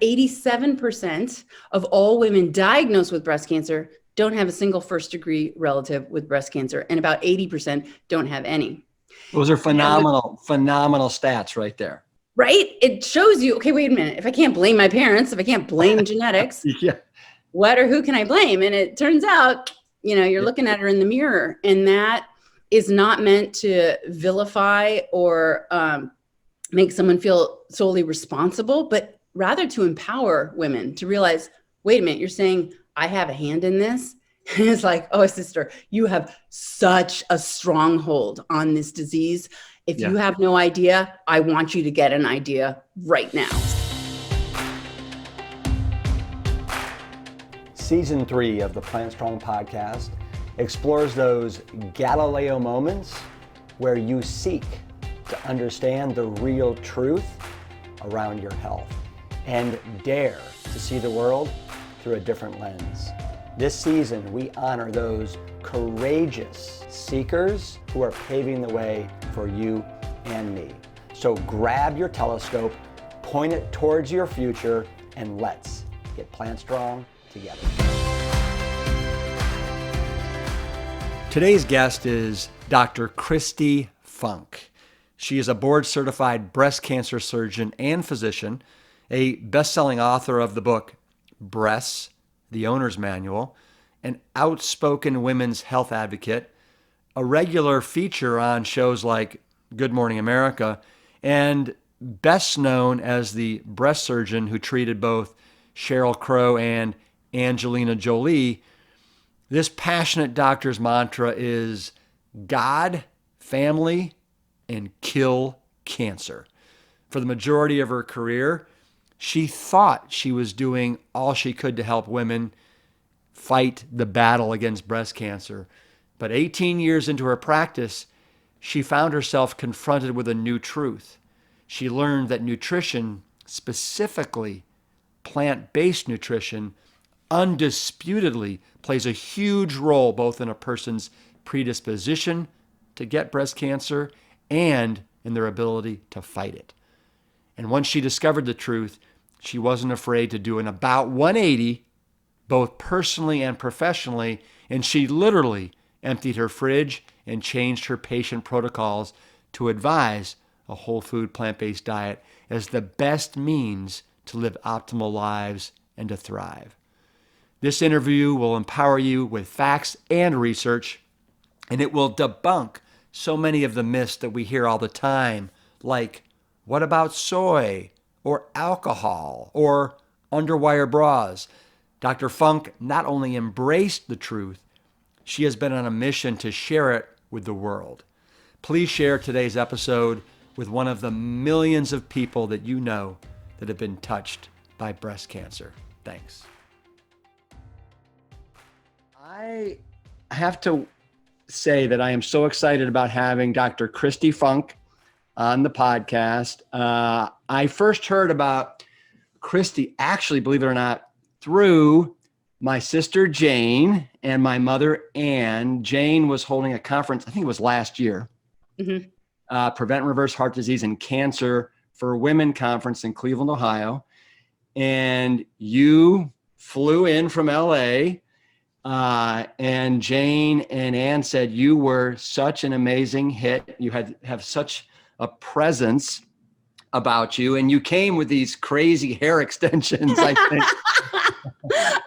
87% of all women diagnosed with breast cancer don't have a single first-degree relative with breast cancer, and about 80% don't have any. Those are phenomenal stats right there. Right? It shows you, okay, wait a minute. If I can't blame my parents, if I can't blame genetics, Yeah. what or who can I blame? And it turns out, you're looking at her in the mirror, and that is not meant to vilify or make someone feel solely responsible, but rather to empower women to realize, wait a minute, you're saying I have a hand in this? And it's like, oh, sister, you have such a stronghold on this disease. If you have no idea, I want you to get an idea right now. Season 3 of the Plant Strong podcast explores those Galileo moments where you seek to understand the real truth around your health and dare to see the world through a different lens. This season, we honor those courageous seekers who are paving the way for you and me. So grab your telescope, point it towards your future, and let's get plant strong together. Today's guest is Dr. Kristi Funk. She is a board-certified breast cancer surgeon and physician, a best-selling author of the book Breasts, the Owner's Manual, an outspoken women's health advocate, a regular feature on shows like Good Morning America, and best known as the breast surgeon who treated both Sheryl Crow and Angelina Jolie. This passionate doctor's mantra is God, family, and kill cancer. For the majority of her career, she thought she was doing all she could to help women fight the battle against breast cancer. But 18 years into her practice, she found herself confronted with a new truth. She learned that nutrition, specifically plant-based nutrition, undisputedly plays a huge role both in a person's predisposition to get breast cancer and in their ability to fight it. And once she discovered the truth, she wasn't afraid to do an about 180, both personally and professionally, and she literally emptied her fridge and changed her patient protocols to advise a whole food plant-based diet as the best means to live optimal lives and to thrive. This interview will empower you with facts and research, and it will debunk so many of the myths that we hear all the time, like, what about soy or alcohol or underwire bras? Dr. Funk not only embraced the truth, she has been on a mission to share it with the world. Please share today's episode with one of the millions of people that you know that have been touched by breast cancer. Thanks. I have to say that I am so excited about having Dr. Kristi Funk on the podcast. I first heard about Christy, actually, believe it or not, through my sister Jane and my mother Ann. Jane was holding a conference, I think it was last year, Prevent and Reverse Heart Disease and Cancer for Women conference in Cleveland, Ohio. And you flew in from LA. And Jane and Ann said you were such an amazing hit. You have such a presence about you, and you came with these crazy hair extensions, I think.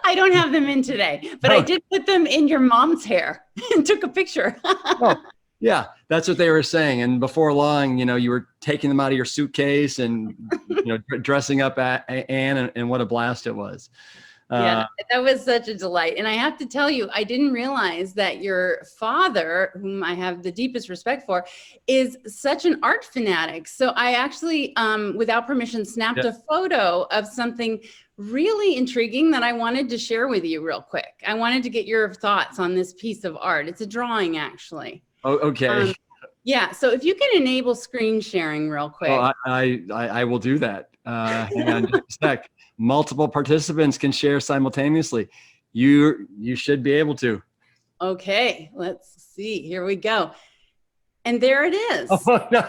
I don't have them in today, but I did put them in your mom's hair and took a picture. Yeah, that's what they were saying. And before long, you were taking them out of your suitcase and, dressing up Ann, and what a blast it was. Yeah, that was such a delight. And I have to tell you, I didn't realize that your father, whom I have the deepest respect for, is such an art fanatic. So I actually, without permission, snapped a photo of something really intriguing that I wanted to share with you real quick. I wanted to get your thoughts on this piece of art. It's a drawing, actually. Oh, okay. Yeah. So if you can enable screen sharing real quick. Oh, I will do that. Hang on just a sec. Multiple participants can share simultaneously. You should be able to. Okay, let's see. Here we go. And there it is. Oh, no.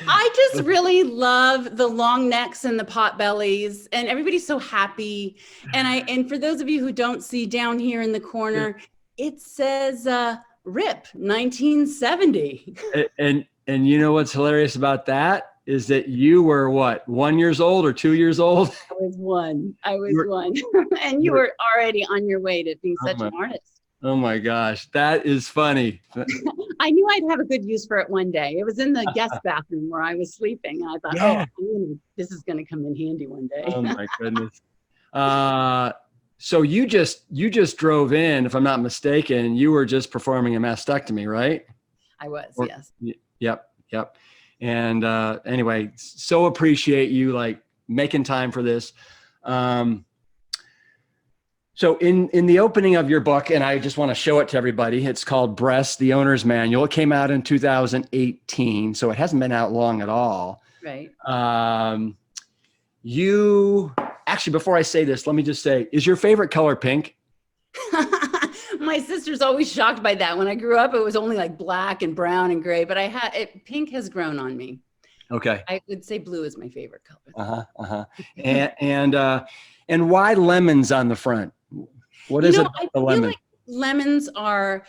I just really love the long necks and the pot bellies, and everybody's so happy. And for those of you who don't see down here in the corner, it says RIP 1970. And you know what's hilarious about that is that you were what, 1 year old or 2 years old? I was one. And you were already on your way to being such an artist. Oh my gosh, that is funny. I knew I'd have a good use for it one day. It was in the guest bathroom where I was sleeping. And I thought, this is going to come in handy one day. Oh my goodness. So you just drove in, if I'm not mistaken, you were just performing a mastectomy, right? I was, yes. Yep. And anyway, so appreciate you like making time for this. So in the opening of your book, and I just want to show it to everybody, it's called Breast, the Owner's Manual. It came out in 2018, so it hasn't been out long at all. Right. Actually, before I say this, let me just say, is your favorite color pink? My sister's always shocked by that. When I grew up, it was only like black and brown and gray, but pink has grown on me. Okay. I would say blue is my favorite color. And why lemons on the front? What is it? I feel like lemons are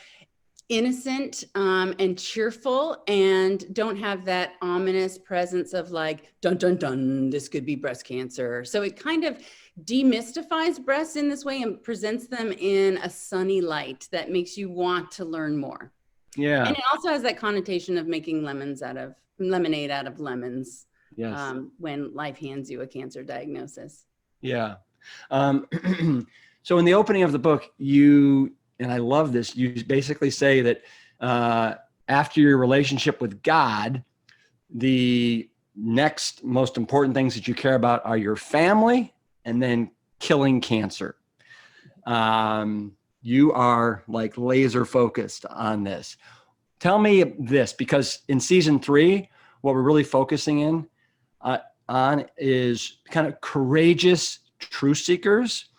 innocent and cheerful and don't have that ominous presence of like, dun, dun, dun, this could be breast cancer. So it kind of demystifies breasts in this way and presents them in a sunny light that makes you want to learn more. Yeah. And it also has that connotation of making lemonade out of lemons. Yes. When life hands you a cancer diagnosis. Yeah. So in the opening of the book, and I love this, you basically say that after your relationship with God, the next most important things that you care about are your family and then killing cancer. You are like laser focused on this. Tell me this, because in season 3, what we're really focusing on is kind of courageous truth seekers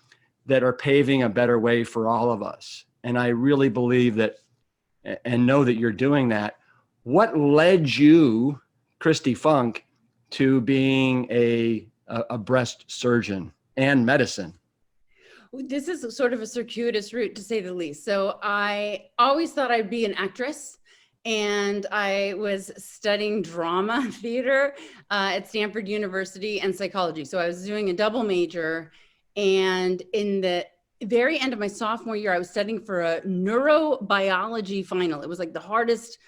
that are paving a better way for all of us. And I really believe that and know that you're doing that. What led you, Kristi Funk, to being a breast surgeon and medicine? This is sort of a circuitous route, to say the least. So I always thought I'd be an actress, and I was studying drama theater at Stanford University and psychology. So I was doing a double major, and in the very end of my sophomore year, I was studying for a neurobiology final. It was like the hardest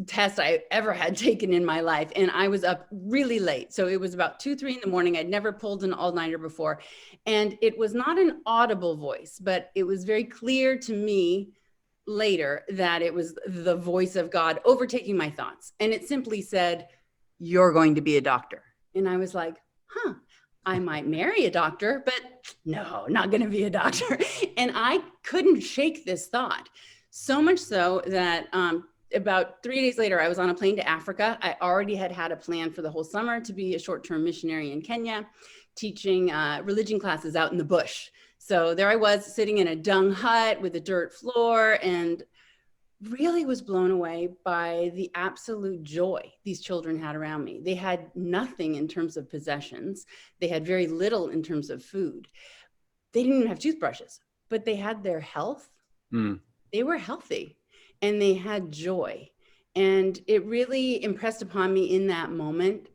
test I ever had taken in my life. And I was up really late. So it was about 2-3 in the morning. I'd never pulled an all-nighter before. And it was not an audible voice, but it was very clear to me later that it was the voice of God overtaking my thoughts. And it simply said, "You're going to be a doctor." And I was like, I might marry a doctor, but no, not going to be a doctor. And I couldn't shake this thought. So much so that about 3 days later, I was on a plane to Africa. I already had a plan for the whole summer to be a short-term missionary in Kenya, teaching religion classes out in the bush. So there I was, sitting in a dung hut with a dirt floor, and really was blown away by the absolute joy these children had around me. They had nothing in terms of possessions. They had very little in terms of food. They didn't even have toothbrushes, but they had their health. They were healthy and they had joy. And it really impressed upon me in that moment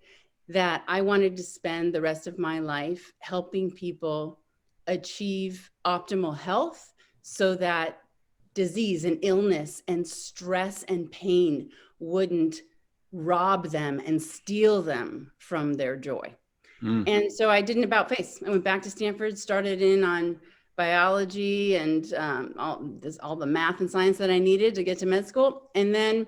that I wanted to spend the rest of my life helping people achieve optimal health so that disease and illness and stress and pain wouldn't rob them and steal them from their joy. And so I did an about face. I went back to Stanford, started in on biology and all the math and science that I needed to get to med school. And then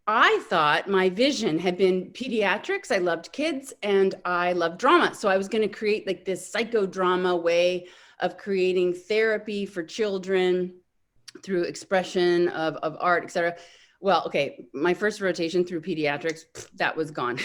I thought my vision had been pediatrics. I loved kids and I loved drama. So I was going to create like this psychodrama way of creating therapy for children through expression of art, et cetera. Well, okay, my first rotation through pediatrics, that was gone.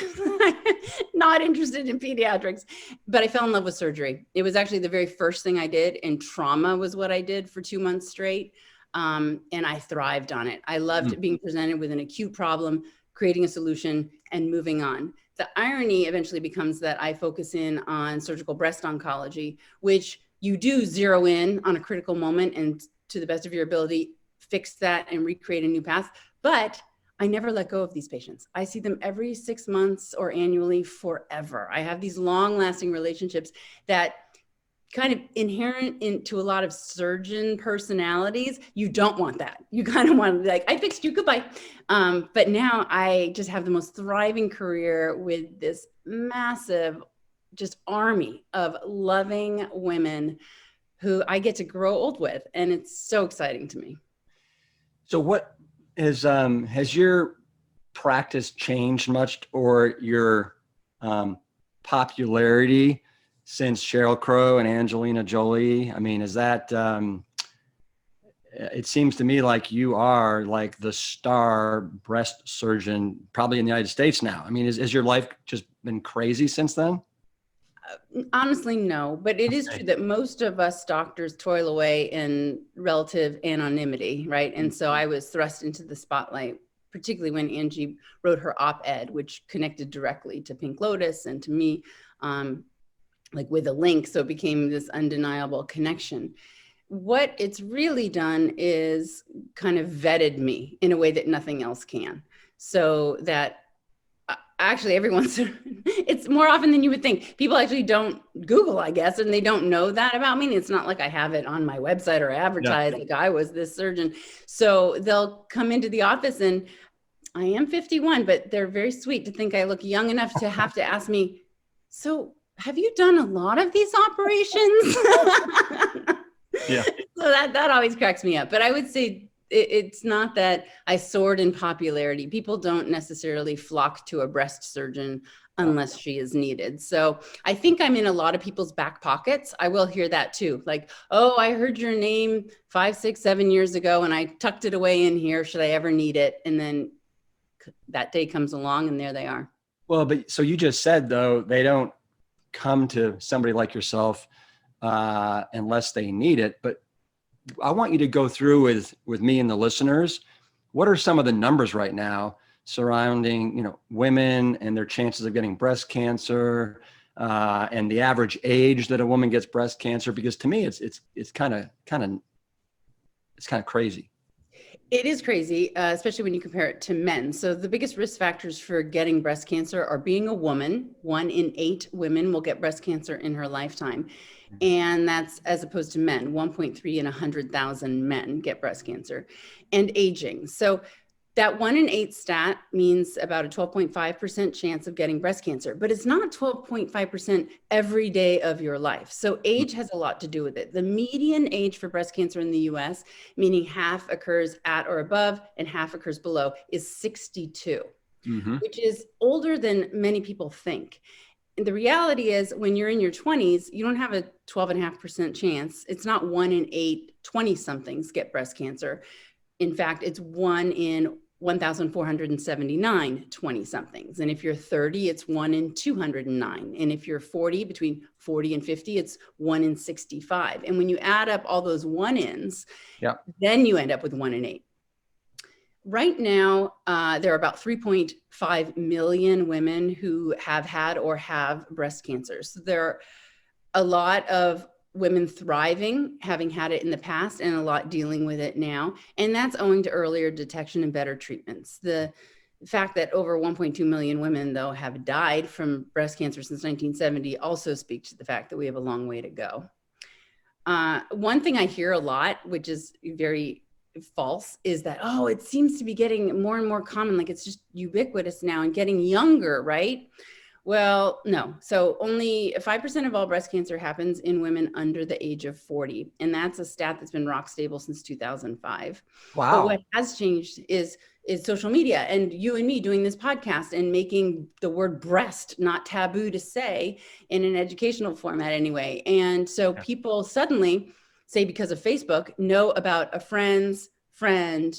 Not interested in pediatrics, but I fell in love with surgery. It was actually the very first thing I did, and trauma was what I did for 2 months straight. And I thrived on it. I loved being presented with an acute problem, creating a solution, and moving on. The irony eventually becomes that I focus in on surgical breast oncology, which you do zero in on a critical moment and, to the best of your ability, fix that and recreate a new path. But I never let go of these patients. I see them every 6 months or annually forever. I have these long-lasting relationships that kind of inherent into a lot of surgeon personalities. You don't want that. You kind of want to be like, I fixed you, goodbye. But now I just have the most thriving career with this massive just army of loving women who I get to grow old with. And it's so exciting to me. So what has your practice changed much, or your popularity since Sheryl Crow and Angelina Jolie? I mean, is that, it seems to me like you are like the star breast surgeon probably in the United States now. I mean, has your life just been crazy since then? Honestly, no, but it is true that most of us doctors toil away in relative anonymity, right? And so I was thrust into the spotlight, particularly when Angie wrote her op-ed, which connected directly to Pink Lotus and to me, like with a link. So it became this undeniable connection. What it's really done is kind of vetted me in a way that nothing else can. So that actually it's more often than you would think. People actually don't Google, I guess, and they don't know that about me. It's not like I have it on my website or advertise like I was this surgeon. So they'll come into the office, and I am 51, but they're very sweet to think I look young enough to have to ask me, so have you done a lot of these operations? Yeah. So that always cracks me up. But I would say it's not that I soared in popularity. People don't necessarily flock to a breast surgeon unless she is needed. So I think I'm in a lot of people's back pockets. I will hear that too. Like, oh, I heard your name 5, 6, 7 years ago and I tucked it away in here. Should I ever need it? And then that day comes along and there they are. Well, but so you just said, though, they don't come to somebody like yourself unless they need it. But I want you to go through with me and the listeners. What are some of the numbers right now surrounding, women and their chances of getting breast cancer, and the average age that a woman gets breast cancer? Because to me, it's kind of crazy. It is crazy, especially when you compare it to men. So the biggest risk factors for getting breast cancer are being a woman. 1 in 8 women will get breast cancer in her lifetime. And that's as opposed to men. 1.3 in 100,000 men get breast cancer. And aging. So that 1 in 8 stat means about a 12.5% chance of getting breast cancer, but it's not 12.5% every day of your life. So age has a lot to do with it. The median age for breast cancer in the US, meaning half occurs at or above and half occurs below, is 62, which is older than many people think. And the reality is when you're in your 20s, you don't have a 12.5% chance. It's not 1 in 8 20-somethings get breast cancer. In fact, it's 1 in 1,479 20-somethings. And if you're 30, it's 1 in 209. And if you're 40, between 40 and 50, it's 1 in 65. And when you add up all those 1-ins, then you end up with 1 in 8. Right now, there are about 3.5 million women who have had or have breast cancer. So there are a lot of women thriving, having had it in the past, and a lot dealing with it now. And that's owing to earlier detection and better treatments. The fact that over 1.2 million women, though, have died from breast cancer since 1970 also speaks to the fact that we have a long way to go. One thing I hear a lot, which is very false, is that, oh, it seems to be getting more and more common, like it's just ubiquitous now and getting younger, right? Well, no. So only 5% of all breast cancer happens in women under the age of 40. And that's a stat that's been rock stable since 2005. Wow. But what has changed is social media and you and me doing this podcast and making the word breast not taboo to say in an educational format anyway. And so people suddenly, say because of Facebook, know about a friend's friend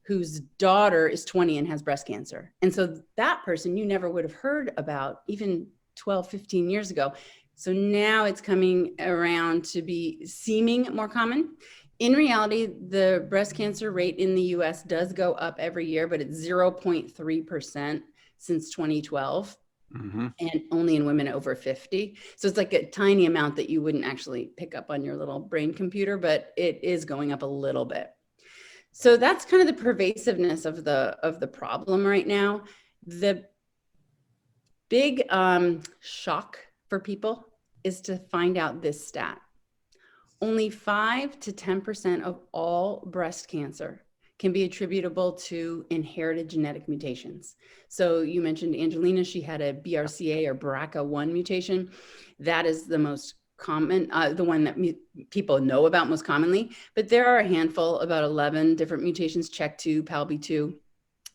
whose daughter is 20 and has breast cancer. And so that person you never would have heard about even 12, 15 years ago. So now it's coming around to be seeming more common. In reality, the breast cancer rate in the US does go up every year, but it's 0.3% since 2012. And only in women over 50. So it's like a tiny amount that you wouldn't actually pick up on your little brain computer, but it is going up a little bit. So that's kind of the pervasiveness of the problem right now. The big shock for people is to find out this stat. Only 5 to 10% of all breast cancer can be attributable to inherited genetic mutations. So you mentioned Angelina, she had a BRCA or BRCA1 mutation. That is the most common, the one that people know about most commonly, but there are a handful, about 11 different mutations, CHEK2, PALB2,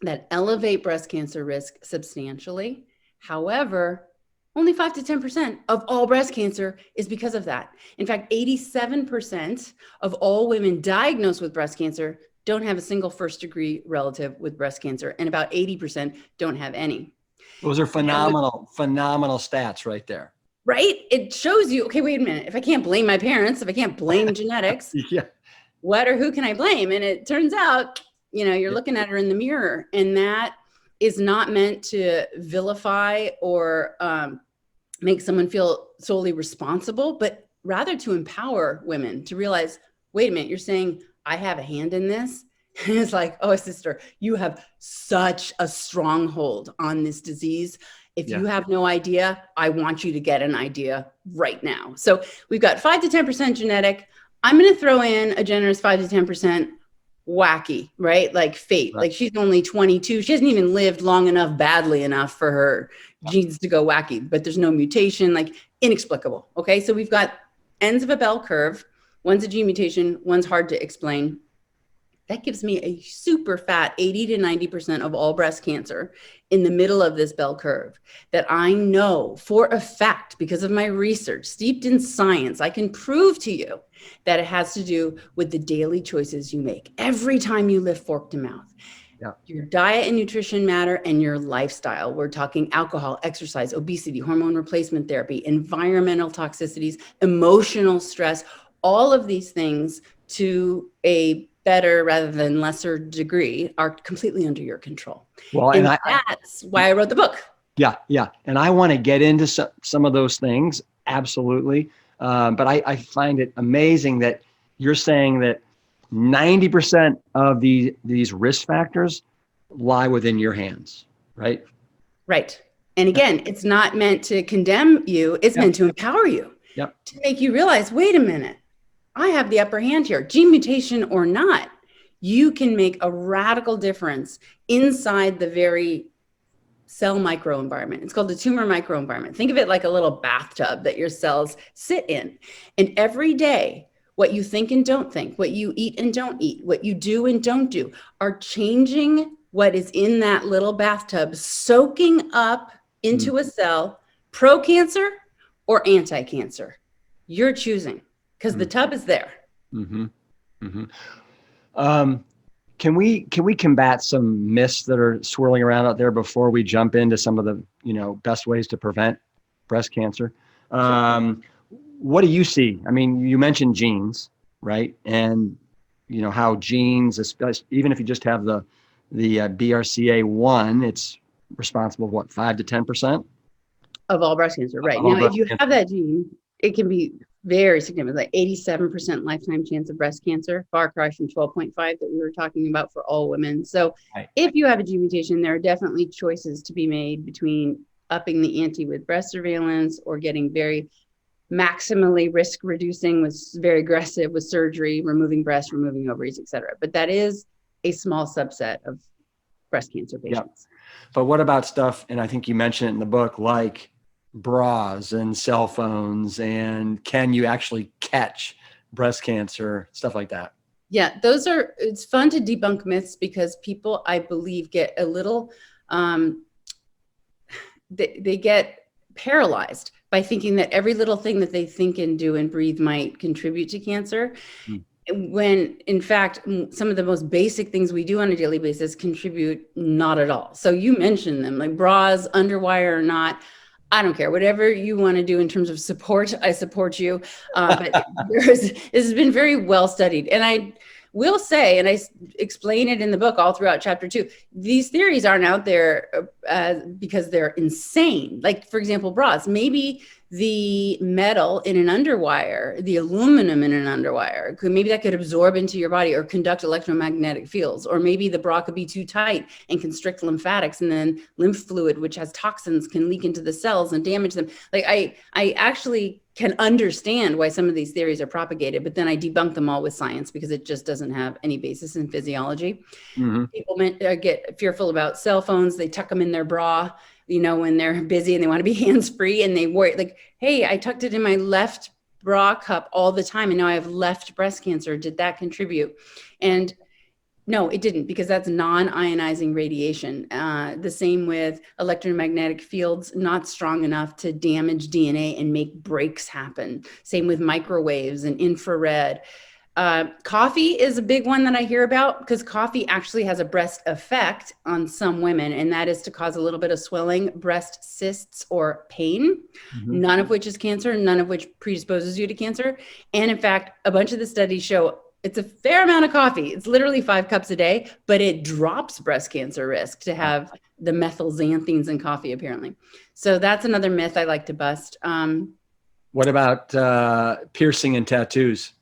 that elevate breast cancer risk substantially. However, only 5 to 10% of all breast cancer is because of that. In fact, 87% of all women diagnosed with breast cancer don't have a single first-degree relative with breast cancer, and about 80% don't have any. Those are phenomenal stats right there. Right? It shows you, okay, wait a minute. If I can't blame my parents, if I can't blame genetics, what or who can I blame? And it turns out, you're looking at her in the mirror, and that is not meant to vilify or make someone feel solely responsible, but rather to empower women to realize, wait a minute, you're saying I have a hand in this? And it's like, oh, sister, you have such a stronghold on this disease. If you have no idea, I want you to get an idea right now. So we've got 5 to 10% genetic. I'm going to throw in a generous 5 to 10% wacky, right? Like fate. Right. Like she's only 22. She hasn't even lived long enough, badly enough for her genes to go wacky, but there's no mutation, like inexplicable. Okay. So we've got ends of a bell curve. One's a gene mutation. One's hard to explain. That gives me a super fat 80 to 90% of all breast cancer in the middle of this bell curve that I know for a fact, because of my research steeped in science, I can prove to you that it has to do with the daily choices you make every time you lift fork to mouth. Yeah. Your diet and nutrition matter, and your lifestyle. We're talking alcohol, exercise, obesity, hormone replacement therapy, environmental toxicities, emotional stress, all of these things to a better rather than lesser degree are completely under your control. Well, and that's why I wrote the book. Yeah. And I want to get into some of those things. Absolutely. But I find it amazing that you're saying that 90% of these risk factors lie within your hands, right? Right. And again, it's not meant to condemn you. It's meant to empower you, to make you realize, wait a minute, I have the upper hand here, gene mutation or not. You can make a radical difference inside the very cell microenvironment. It's called the tumor microenvironment. Think of it like a little bathtub that your cells sit in. And every day, what you think and don't think, what you eat and don't eat, what you do and don't do, are changing what is in that little bathtub, soaking up into a cell, pro-cancer or anti-cancer. You're choosing. Because the tub is there. Can we combat some myths that are swirling around out there before we jump into some of the best ways to prevent breast cancer? What do you see? I mean, you mentioned genes, right? And how genes, especially even if you just have the BRCA1, it's responsible for what, 5 to 10% of all breast cancer, right? Now, if you have that gene, it can be very significant, like 87% lifetime chance of breast cancer, far cry from 12.5 that we were talking about for all women. So if you have a gene mutation, there are definitely choices to be made between upping the ante with breast surveillance or getting very maximally risk reducing with very aggressive with surgery, removing breasts, removing ovaries, et cetera. But that is a small subset of breast cancer patients. But what about stuff, and I think you mentioned it in the book, like bras and cell phones, and can you actually catch breast cancer, stuff like that? Yeah, it's fun to debunk myths because people, I believe, get a little, they get paralyzed by thinking that every little thing that they think and do and breathe might contribute to cancer. When in fact, some of the most basic things we do on a daily basis contribute not at all. So you mentioned them, like bras, underwire or not. I don't care. Whatever you want to do in terms of support, I support you. But this has been very well studied. And I will say, and I explain it in the book all throughout chapter 2, these theories aren't out there because they're insane. Like, for example, bras. Maybe the metal in an underwire, the aluminum in an underwire, maybe that could absorb into your body or conduct electromagnetic fields. Or maybe the bra could be too tight and constrict lymphatics, and then lymph fluid, which has toxins, can leak into the cells and damage them. Like, I actually can understand why some of these theories are propagated, but then I debunk them all with science because it just doesn't have any basis in physiology. Mm-hmm. People get fearful about cell phones. They tuck them in their bra, when they're busy and they want to be hands-free, and they worry like, hey, I tucked it in my left bra cup all the time and now I have left breast cancer. Did that contribute? And no, it didn't, because that's non-ionizing radiation. The same with electromagnetic fields, not strong enough to damage DNA and make breaks happen. Same with microwaves and infrared. Coffee is a big one that I hear about, because coffee actually has a breast effect on some women, and that is to cause a little bit of swelling, breast cysts, or pain, none of which is cancer, none of which predisposes you to cancer. And in fact, a bunch of the studies show it's a fair amount of coffee. It's literally 5 cups a day, but it drops breast cancer risk to have the methylxanthines in coffee, apparently. So that's another myth I like to bust. What about piercing and tattoos?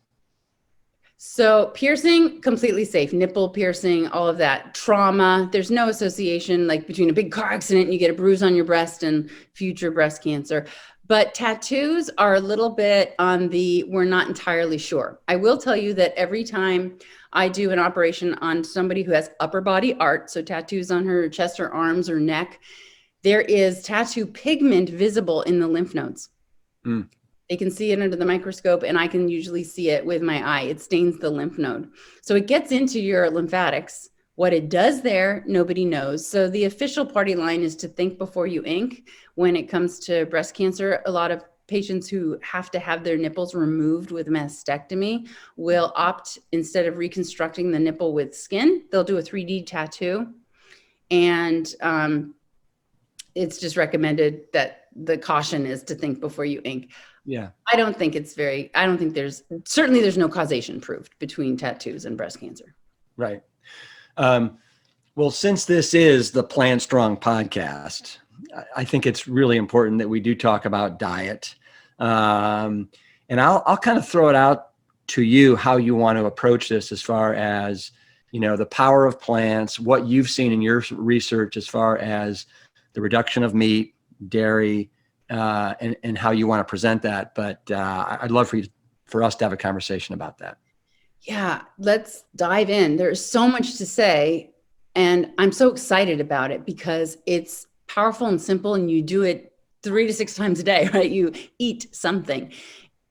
So piercing, completely safe. Nipple piercing, all of that. Trauma, there's no association like between a big car accident and you get a bruise on your breast and future breast cancer. But tattoos are a little bit on the, we're not entirely sure. I will tell you that every time I do an operation on somebody who has upper body art, so tattoos on her chest or arms or neck, there is tattoo pigment visible in the lymph nodes. They can see it under the microscope, and I can usually see it with my eye. It stains the lymph node. So it gets into your lymphatics. What it does there, nobody knows. So the official party line is to think before you ink. When it comes to breast cancer, a lot of patients who have to have their nipples removed with mastectomy will opt, instead of reconstructing the nipple with skin, they'll do a 3D tattoo. And it's just recommended that the caution is to think before you ink. Yeah. I don't think there's no causation proved between tattoos and breast cancer. Right. Well, since this is the Plant Strong podcast, I think it's really important that we do talk about diet. And I'll kind of throw it out to you how you want to approach this, as far as, the power of plants, what you've seen in your research as far as the reduction of meat, dairy, and how you want to present that. But I'd love for us to have a conversation about that. Yeah, let's dive in. There's so much to say, and I'm so excited about it because it's powerful and simple, and you do it 3 to 6 times a day, right? You eat something.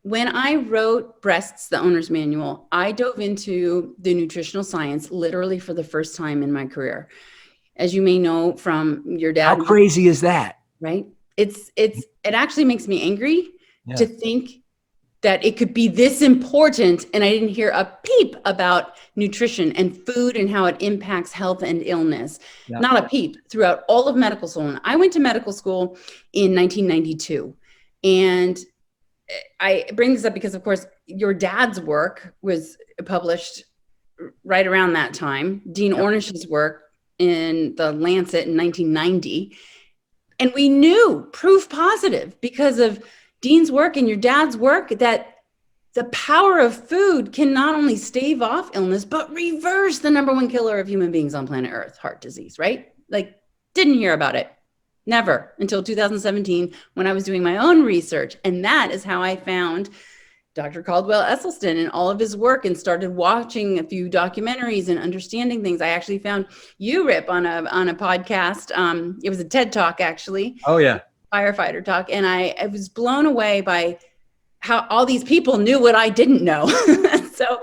When I wrote Breasts, the Owner's Manual, I dove into the nutritional science literally for the first time in my career. As you may know from your dad. How crazy is that? Right? It actually makes me angry to think that it could be this important, and I didn't hear a peep about nutrition and food and how it impacts health and illness. Yeah. Not a peep throughout all of medical school. And I went to medical school in 1992. And I bring this up because, of course, your dad's work was published right around that time. Dean Ornish's work in the Lancet in 1990. And we knew, proof positive, because of Dean's work and your dad's work, that the power of food can not only stave off illness, but reverse the #1 killer of human beings on planet Earth, heart disease, right? Like, didn't hear about it. Never until 2017 when I was doing my own research. And that is how I found Dr. Caldwell Esselstyn and all of his work, and started watching a few documentaries and understanding things. I actually found you, Rip, on a podcast. It was a TED Talk, actually. Oh, yeah. Firefighter talk. And I was blown away by how all these people knew what I didn't know. So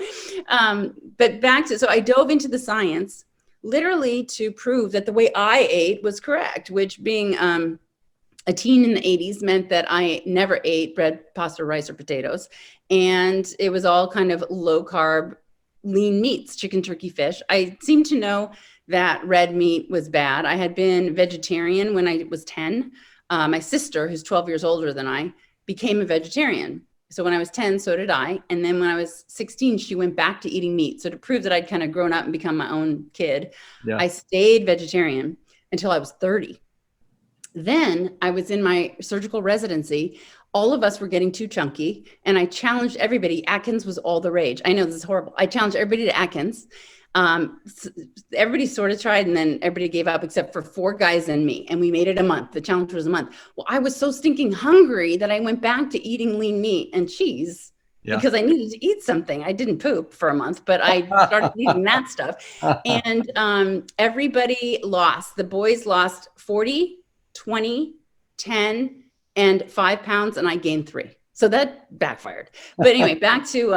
I dove into the science literally to prove that the way I ate was correct, which, being a teen in the 80s, meant that I never ate bread, pasta, rice, or potatoes. And it was all kind of low carb, lean meats, chicken, turkey, fish. I seemed to know that red meat was bad. I had been vegetarian when I was 10. my sister, who's 12 years older than I, became a vegetarian. So when I was 10, so did I. And then when I was 16, she went back to eating meat. So to prove that I'd kind of grown up and become my own kid, I stayed vegetarian until I was 30. Then I was in my surgical residency. All of us were getting too chunky. And I challenged everybody. Atkins was all the rage. I know this is horrible. I challenged everybody to Atkins. Everybody sort of tried, and then everybody gave up except for 4 guys and me. And we made it a month. The challenge was a month. Well, I was so stinking hungry that I went back to eating lean meat and cheese because I needed to eat something. I didn't poop for a month, but I started eating that stuff. And everybody lost. The boys lost 40, 20, 10, and 5 pounds, and I gained 3. So that backfired. But anyway, back to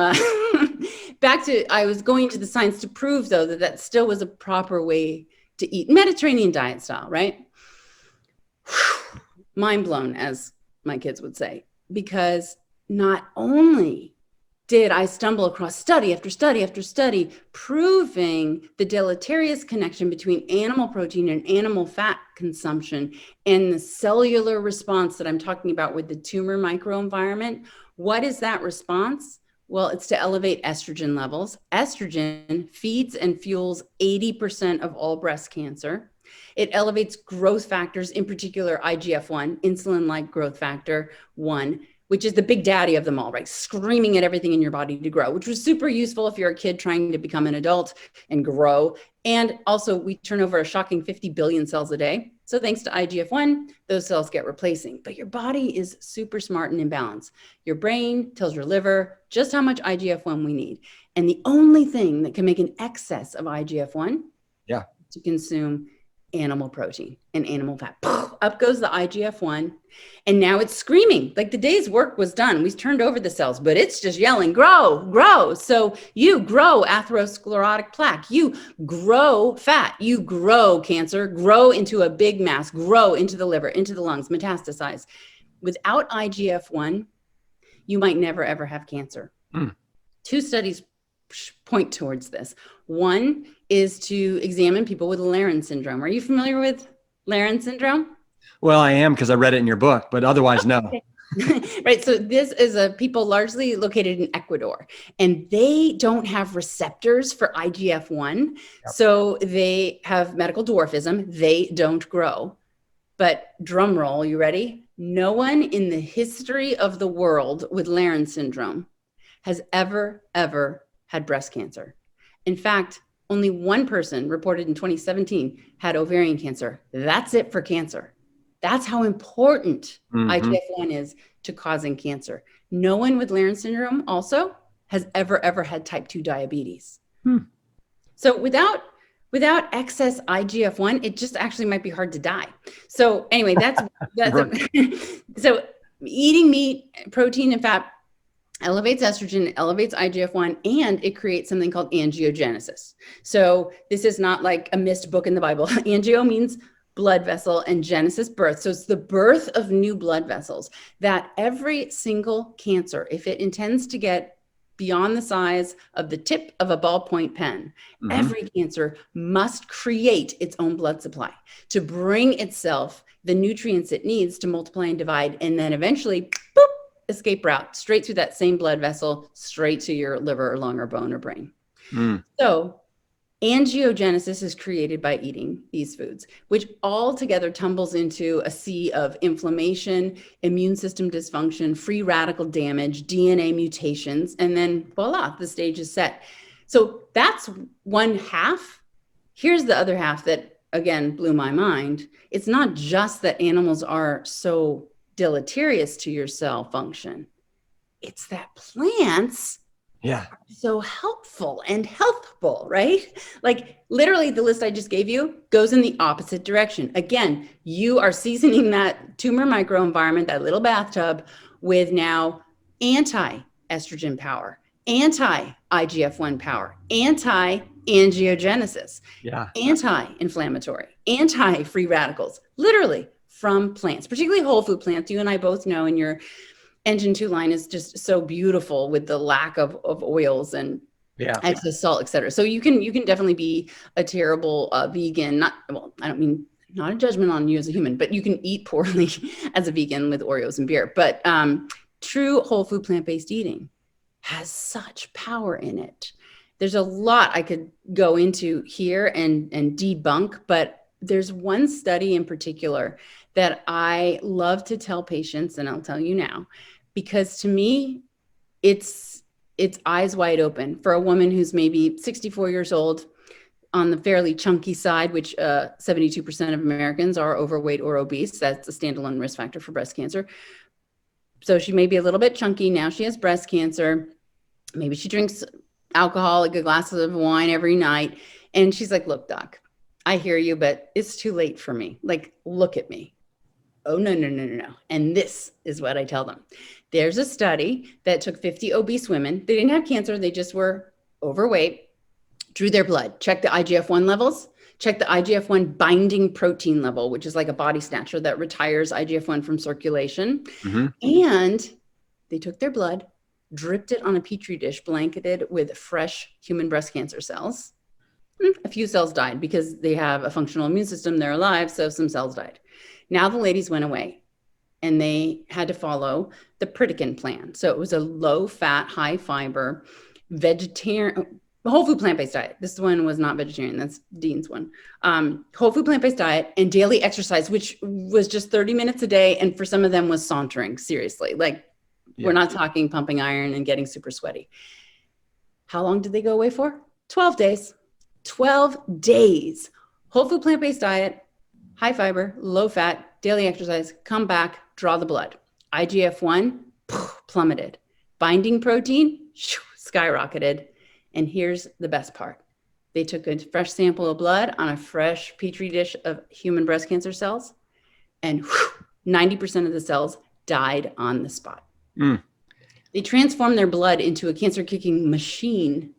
I was going to the science to prove, though, that still was a proper way to eat, Mediterranean diet style, right? Mind blown, as my kids would say, because not only did I stumble across study after study after study proving the deleterious connection between animal protein and animal fat consumption and the cellular response that I'm talking about with the tumor microenvironment. What is that response? Well, it's to elevate estrogen levels. Estrogen feeds and fuels 80% of all breast cancer. It elevates growth factors, in particular IGF-1, insulin-like growth factor 1, which is the big daddy of them all, right? Screaming at everything in your body to grow, which was super useful if you're a kid trying to become an adult and grow. And also we turn over a shocking 50 billion cells a day. So thanks to IGF-1, those cells get replacing. But your body is super smart and in balance. Your brain tells your liver just how much IGF-1 we need. And the only thing that can make an excess of IGF-1 is to consume animal protein and animal fat. Up goes the IGF-1. And now it's screaming like the day's work was done. We turned over the cells, but it's just yelling, grow, grow. So you grow atherosclerotic plaque, you grow fat, you grow cancer, grow into a big mass, grow into the liver, into the lungs, metastasize. Without IGF-1, you might never, ever have cancer. 2 studies point towards this. One is to examine people with Laron syndrome. Are you familiar with Laron syndrome? Well, I am, because I read it in your book, but otherwise, no. Right. So this is a people largely located in Ecuador, and they don't have receptors for IGF-1. So they have medical dwarfism. They don't grow. But drum roll, you ready? No one in the history of the world with Laron syndrome has ever had breast cancer. In fact, only one person reported in 2017 had ovarian cancer. That's it for cancer. That's how important IGF-1 is to causing cancer. No one with Laron syndrome also has ever had type 2 diabetes. So without excess IGF-1, it just actually might be hard to die. So anyway, that's so eating meat, protein, and fat elevates estrogen, elevates IGF-1, and it creates something called angiogenesis. So this is not like a missed book in the Bible. Angio means blood vessel and genesis, birth. So it's the birth of new blood vessels that every single cancer, if it intends to get beyond the size of the tip of a ballpoint pen, every cancer must create its own blood supply to bring itself the nutrients it needs to multiply and divide, and then eventually, boop, escape route straight through that same blood vessel, straight to your liver or lung or bone or brain. So angiogenesis is created by eating these foods, which all together tumbles into a sea of inflammation, immune system dysfunction, free radical damage, DNA mutations, and then voila, the stage is set. So that's one half. Here's the other half that, again, blew my mind. It's not just that animals are so deleterious to your cell function. It's that plants are so helpful and healthful, right? Like literally the list I just gave you goes in the opposite direction. Again, you are seasoning that tumor microenvironment, that little bathtub, with now anti-estrogen power, anti-IGF-1 power, anti-angiogenesis, anti-inflammatory, anti-free radicals, literally from plants, particularly whole food plants. You and I both know, and your Engine 2 line is just so beautiful with the lack of oils and excess salt, et cetera. So you can definitely be a terrible vegan. I don't mean not a judgment on you as a human, but you can eat poorly as a vegan with Oreos and beer. But true whole food plant-based eating has such power in it. There's a lot I could go into here and debunk, but there's one study in particular that I love to tell patients, and I'll tell you now, because to me, it's eyes wide open for a woman who's maybe 64 years old, on the fairly chunky side, which 72% of Americans are overweight or obese. That's a standalone risk factor for breast cancer. So she may be a little bit chunky. Now she has breast cancer. Maybe she drinks alcohol, like a glass of wine every night. And she's like, look, doc, I hear you, but it's too late for me. Like, look at me. Oh, no. And this is what I tell them. There's a study that took 50 obese women. They didn't have cancer. They just were overweight, drew their blood, checked the IGF-1 levels, checked the IGF-1 binding protein level, which is like a body snatcher that retires IGF-1 from circulation. Mm-hmm. And they took their blood, dripped it on a Petri dish, blanketed with fresh human breast cancer cells. A few cells died because they have a functional immune system. They're alive, so some cells died. Now the ladies went away and they had to follow the Preventative plan. So it was a low-fat, high-fiber, vegetarian, whole food plant-based diet. This one was not vegetarian. That's Dean's one. Whole food plant-based diet and daily exercise, which was just 30 minutes a day. And for some of them was sauntering, seriously. Like, we're not talking pumping iron and getting super sweaty. How long did they go away for? 12 days. 12 days. Whole food plant-based diet, high fiber, low fat, daily exercise, come back, draw the blood. IGF-1 plummeted. Binding protein skyrocketed. And here's the best part. They took a fresh sample of blood on a fresh Petri dish of human breast cancer cells, and 90% of the cells died on the spot. They transformed their blood into a cancer-kicking machine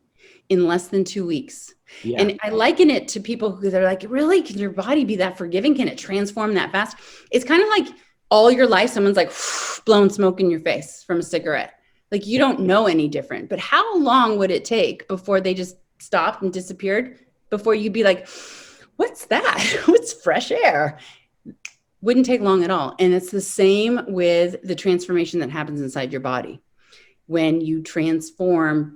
in less than 2 weeks. Yeah. And I liken it to people who they're like, really? Can your body be that forgiving? Can it transform that fast? It's kind of like all your life, someone's like blowing smoke in your face from a cigarette. Like, you don't know any different. But how long would it take before they just stopped and disappeared? Before you'd be like, what's that? What's fresh air? Wouldn't take long at all. And it's the same with the transformation that happens inside your body. When you transfer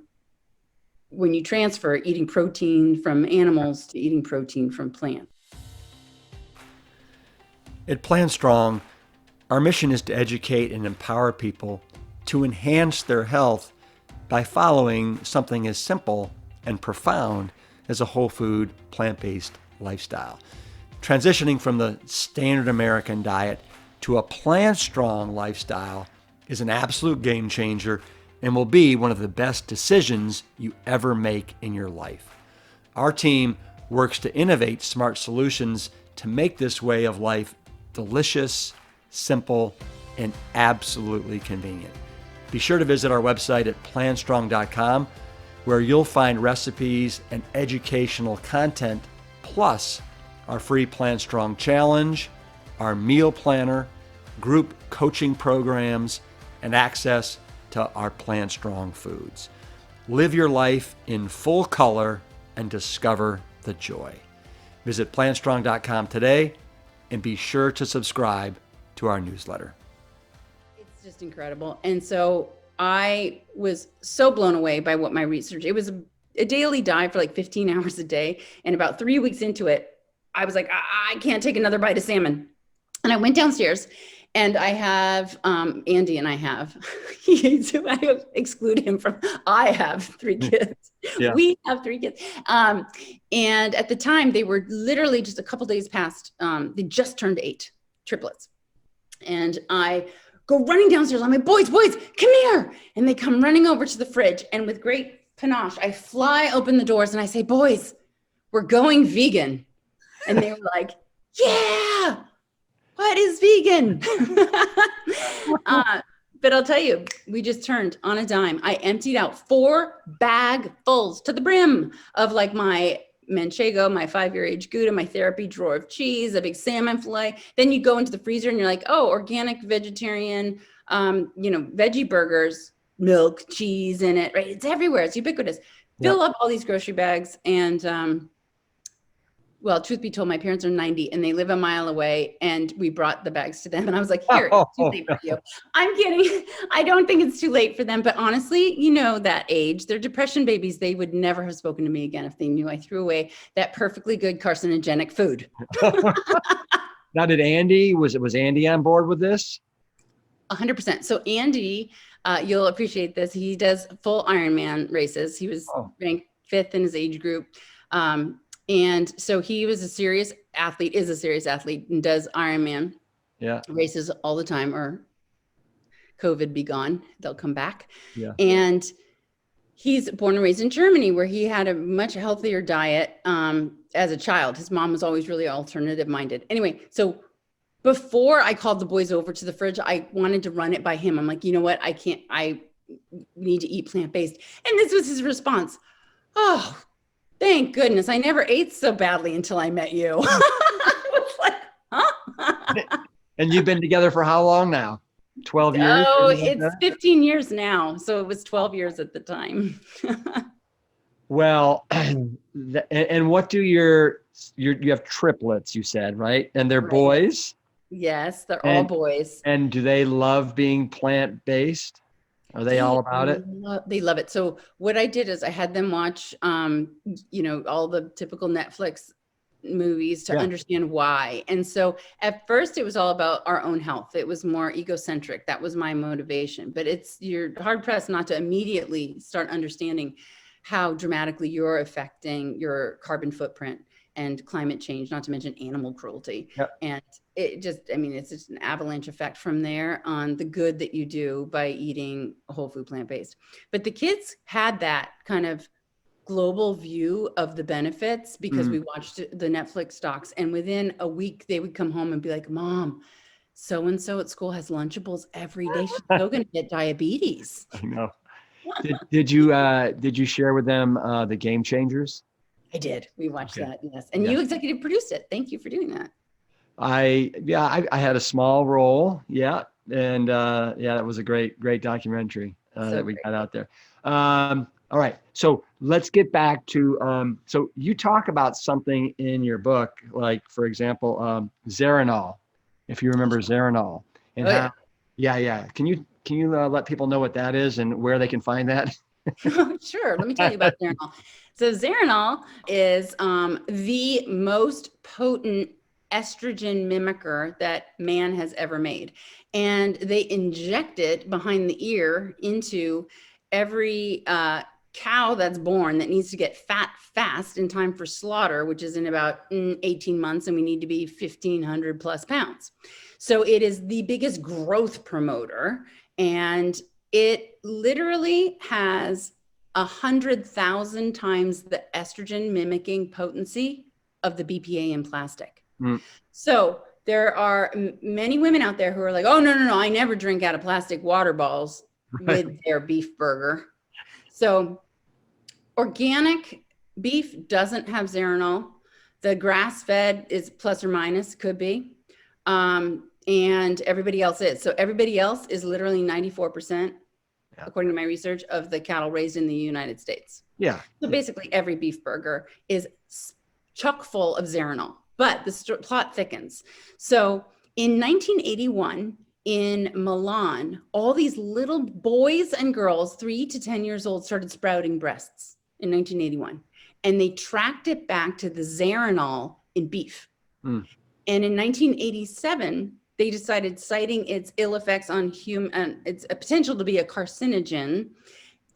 eating protein from animals to eating protein from plants. At Plant Strong, our mission is to educate and empower people to enhance their health by following something as simple and profound as a whole food, plant-based lifestyle. Transitioning from the standard American diet to a Plant Strong lifestyle is an absolute game changer and will be one of the best decisions you ever make in your life. Our team works to innovate smart solutions to make this way of life delicious, simple, and absolutely convenient. Be sure to visit our website at plantstrong.com, where you'll find recipes and educational content, plus our free Plant Strong Challenge, our meal planner, group coaching programs, and access to our Plant Strong foods. Live your life in full color and discover the joy. Visit plantstrong.com today and be sure to subscribe to our newsletter. It's just incredible. And so I was so blown away by what my research, it was a daily dive for like 15 hours a day. And about 3 weeks into it, I was like, I can't take another bite of salmon. And I went downstairs and I have Andy and I have, I exclude him from, I have 3 kids. Yeah. We have 3 kids. And at the time they were literally just a couple days past, they just turned 8, triplets. And I go running downstairs. I'm like, boys, come here. And they come running over to the fridge. And with great panache, I fly open the doors and I say, boys, we're going vegan. And they were like, yeah, what is vegan? But I'll tell you, we just turned on a dime. I emptied out 4 bagfuls to the brim of like my manchego, my 5-year-age Gouda, my therapy drawer of cheese, a big salmon fillet. Then you go into the freezer and you're like, oh, organic, vegetarian, veggie burgers, milk, cheese in it, right? It's everywhere. It's ubiquitous. Fill up all these grocery bags. And well, truth be told, my parents are 90 and they live a mile away, and we brought the bags to them. And I was like, here, it's too late for you. I'm kidding. I don't think it's too late for them. But honestly, that age, they're depression babies. They would never have spoken to me again if they knew I threw away that perfectly good carcinogenic food. Now, was Andy on board with this? 100%. So Andy, you'll appreciate this. He does full Ironman races. He was ranked 5th in his age group. And so he was is a serious athlete, and does Ironman races all the time, or COVID be gone, they'll come back. Yeah. And he's born and raised in Germany, where he had a much healthier diet as a child. His mom was always really alternative minded. Anyway, so before I called the boys over to the fridge, I wanted to run it by him. I'm like, you know what? I need to eat plant-based. And this was his response. Oh, thank goodness. I never ate so badly until I met you. I was like, huh? And you've been together for how long now? 12 years? Oh, it's 15 years now. So it was 12 years at the time. Well, and what do you have triplets, you said, right? And they're boys? Yes, they're all boys. And do they love being plant-based? Are they all about it? They love it. So what I did is I had them watch, all the typical Netflix movies to understand why. And so at first it was all about our own health. It was more egocentric. That was my motivation. But you're hard pressed not to immediately start understanding how dramatically you're affecting your carbon footprint and climate change, not to mention animal cruelty. Yep. And it's just an avalanche effect from there on the good that you do by eating whole food plant-based. But the kids had that kind of global view of the benefits because we watched the Netflix docs, and within a week they would come home and be like, Mom, so-and-so at school has Lunchables every day. She's so going to get diabetes. I know. Did you share with them the Game Changers? I did. We watched that. Yes. And you executive produced it. Thank you for doing that. I had a small role. Yeah. And that was a great documentary that we got out there. All right. So let's get back to, so you talk about something in your book, like, for example, Zearalenone, if you remember Zearalenone. And Can you let people know what that is and where they can find that? Sure. Let me tell you about Zearalenone. So Zearalenone is the most potent estrogen mimicker that man has ever made. And they inject it behind the ear into every cow that's born that needs to get fat fast in time for slaughter, which is in about 18 months, and we need to be 1,500 plus pounds. So it is the biggest growth promoter, and it literally has 100,000 times the estrogen mimicking potency of the BPA in plastic. So there are many women out there who are like, oh, no, I never drink out of plastic water bottles with their beef burger. So organic beef doesn't have Zearalenone. The grass-fed is plus or minus, could be. And everybody else is. So everybody else is literally 94%, according to my research, of the cattle raised in the United States. Yeah. So basically every beef burger is chock full of Zearalenone, but the plot thickens. So in 1981, in Milan, all these little boys and girls, 3 to 10 years old, started sprouting breasts in 1981. And they tracked it back to the Zearalenone in beef. And in 1987, they decided, citing its ill effects on human, its potential to be a carcinogen,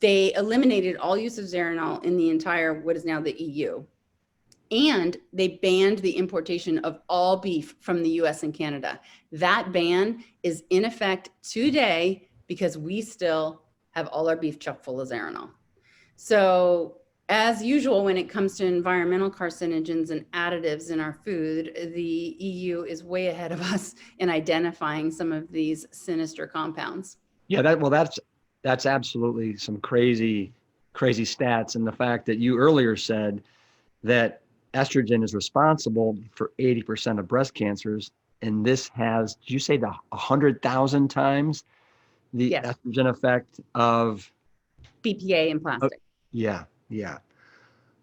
they eliminated all use of Zearalenone in the entire, what is now the EU. And they banned the importation of all beef from the US and Canada. That ban is in effect today because we still have all our beef chock full of Zearalenone. So as usual, when it comes to environmental carcinogens and additives in our food, the EU is way ahead of us in identifying some of these sinister compounds. Yeah, that's absolutely some crazy stats. And the fact that you earlier said that estrogen is responsible for 80% of breast cancers, and this has, did you say 100,000 times the estrogen effect of BPA in plastic? Yeah.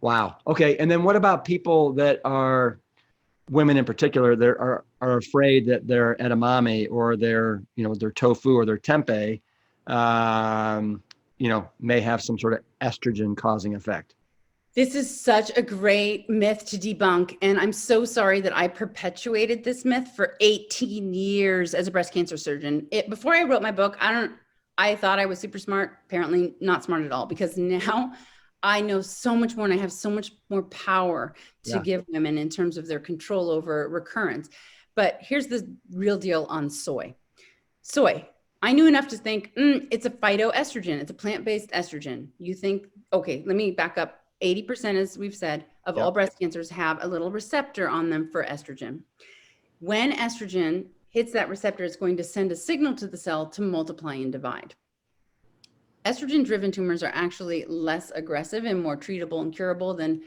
Wow. Okay. And then what about people that are women in particular that are afraid that their edamame or their, their tofu or their tempeh, may have some sort of estrogen causing effect? This is such a great myth to debunk. And I'm so sorry that I perpetuated this myth for 18 years as a breast cancer surgeon. Before I wrote my book, I thought I was super smart, apparently not smart at all, because now I know so much more and I have so much more power to give women in terms of their control over recurrence. But here's the real deal on soy. Soy, I knew enough to think it's a phytoestrogen. It's a plant-based estrogen. You think, okay, let me back up. 80%, as we've said, of all breast cancers have a little receptor on them for estrogen. When estrogen hits that receptor, it's going to send a signal to the cell to multiply and divide. Estrogen-driven tumors are actually less aggressive and more treatable and curable than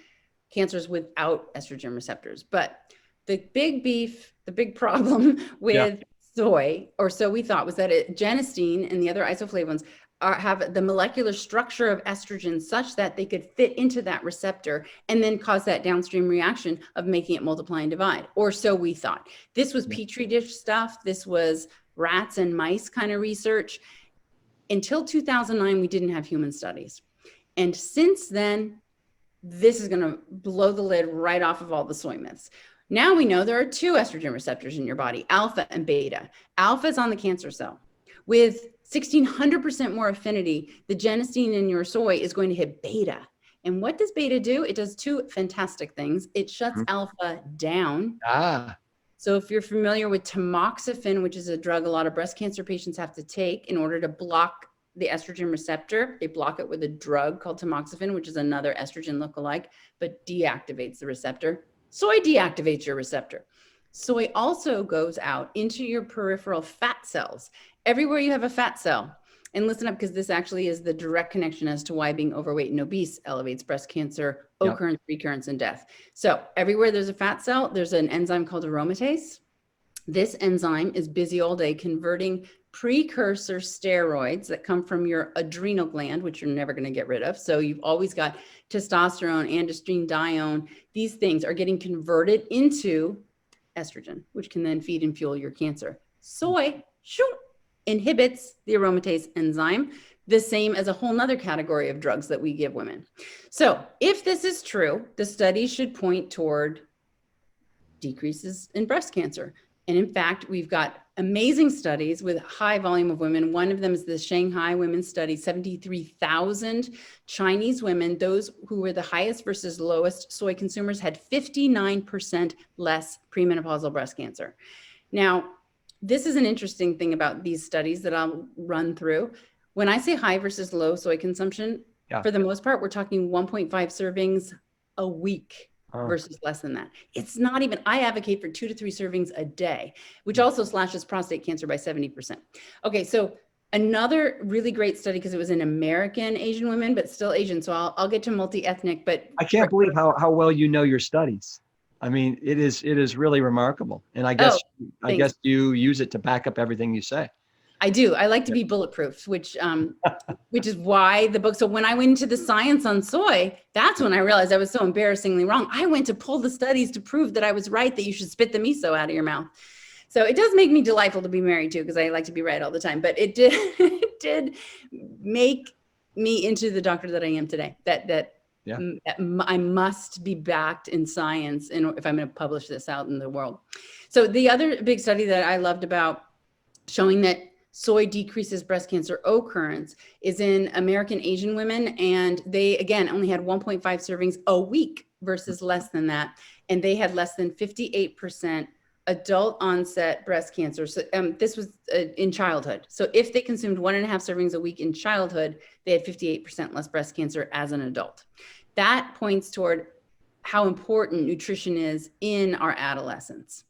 cancers without estrogen receptors. But the big problem with soy, or so we thought, was that genistein and the other isoflavones have the molecular structure of estrogen such that they could fit into that receptor and then cause that downstream reaction of making it multiply and divide, or so we thought. This was Petri dish stuff. This was rats and mice kind of research. Until 2009, we didn't have human studies. And since then, this is going to blow the lid right off of all the soy myths. Now we know there are two estrogen receptors in your body, alpha and beta. Alpha is on the cancer cell. With 1,600% more affinity, the genistein in your soy is going to hit beta. And what does beta do? It does two fantastic things. It shuts alpha down. So if you're familiar with tamoxifen, which is a drug a lot of breast cancer patients have to take in order to block the estrogen receptor, they block it with a drug called tamoxifen, which is another estrogen lookalike, but deactivates the receptor. Soy deactivates your receptor. Soy also goes out into your peripheral fat cells. Everywhere you have a fat cell, and listen up, because this actually is the direct connection as to why being overweight and obese elevates breast cancer, occurrence, recurrence, and death. So everywhere there's a fat cell, there's an enzyme called aromatase. This enzyme is busy all day converting precursor steroids that come from your adrenal gland, which you're never going to get rid of. So you've always got testosterone, androstenedione. These things are getting converted into estrogen, which can then feed and fuel your cancer. Soy inhibits the aromatase enzyme, the same as a whole nother category of drugs that we give women. So if this is true, the studies should point toward decreases in breast cancer. And in fact, we've got amazing studies with high volume of women. One of them is the Shanghai Women's Study, 73,000 Chinese women. Those who were the highest versus lowest soy consumers had 59% less premenopausal breast cancer. Now, this is an interesting thing about these studies that I'll run through. When I say high versus low soy consumption, for the most part, we're talking 1.5 servings a week. Versus less than that. It's not even, I advocate for 2 to 3 servings a day, which also slashes prostate cancer by 70%. Okay, so another really great study, because it was in American Asian women, but still Asian. So I'll get to multi-ethnic, but I can't believe how well you know your studies. I mean, it is really remarkable. And I guess you use it to back up everything you say. I do. I like to be bulletproof, which is why the book. So when I went into the science on soy, that's when I realized I was so embarrassingly wrong. I went to pull the studies to prove that I was right, that you should spit the miso out of your mouth. So it does make me delightful to be married to, because I like to be right all the time. But it did make me into the doctor that I am today. That I must be backed in science if I'm going to publish this out in the world. So the other big study that I loved about showing that soy decreases breast cancer occurrence is in American Asian women. And they, again, only had 1.5 servings a week versus less than that. And they had less than 58% adult onset breast cancer. So this was in childhood. So if they consumed 1.5 servings a week in childhood, they had 58% less breast cancer as an adult. That points toward how important nutrition is in our adolescents.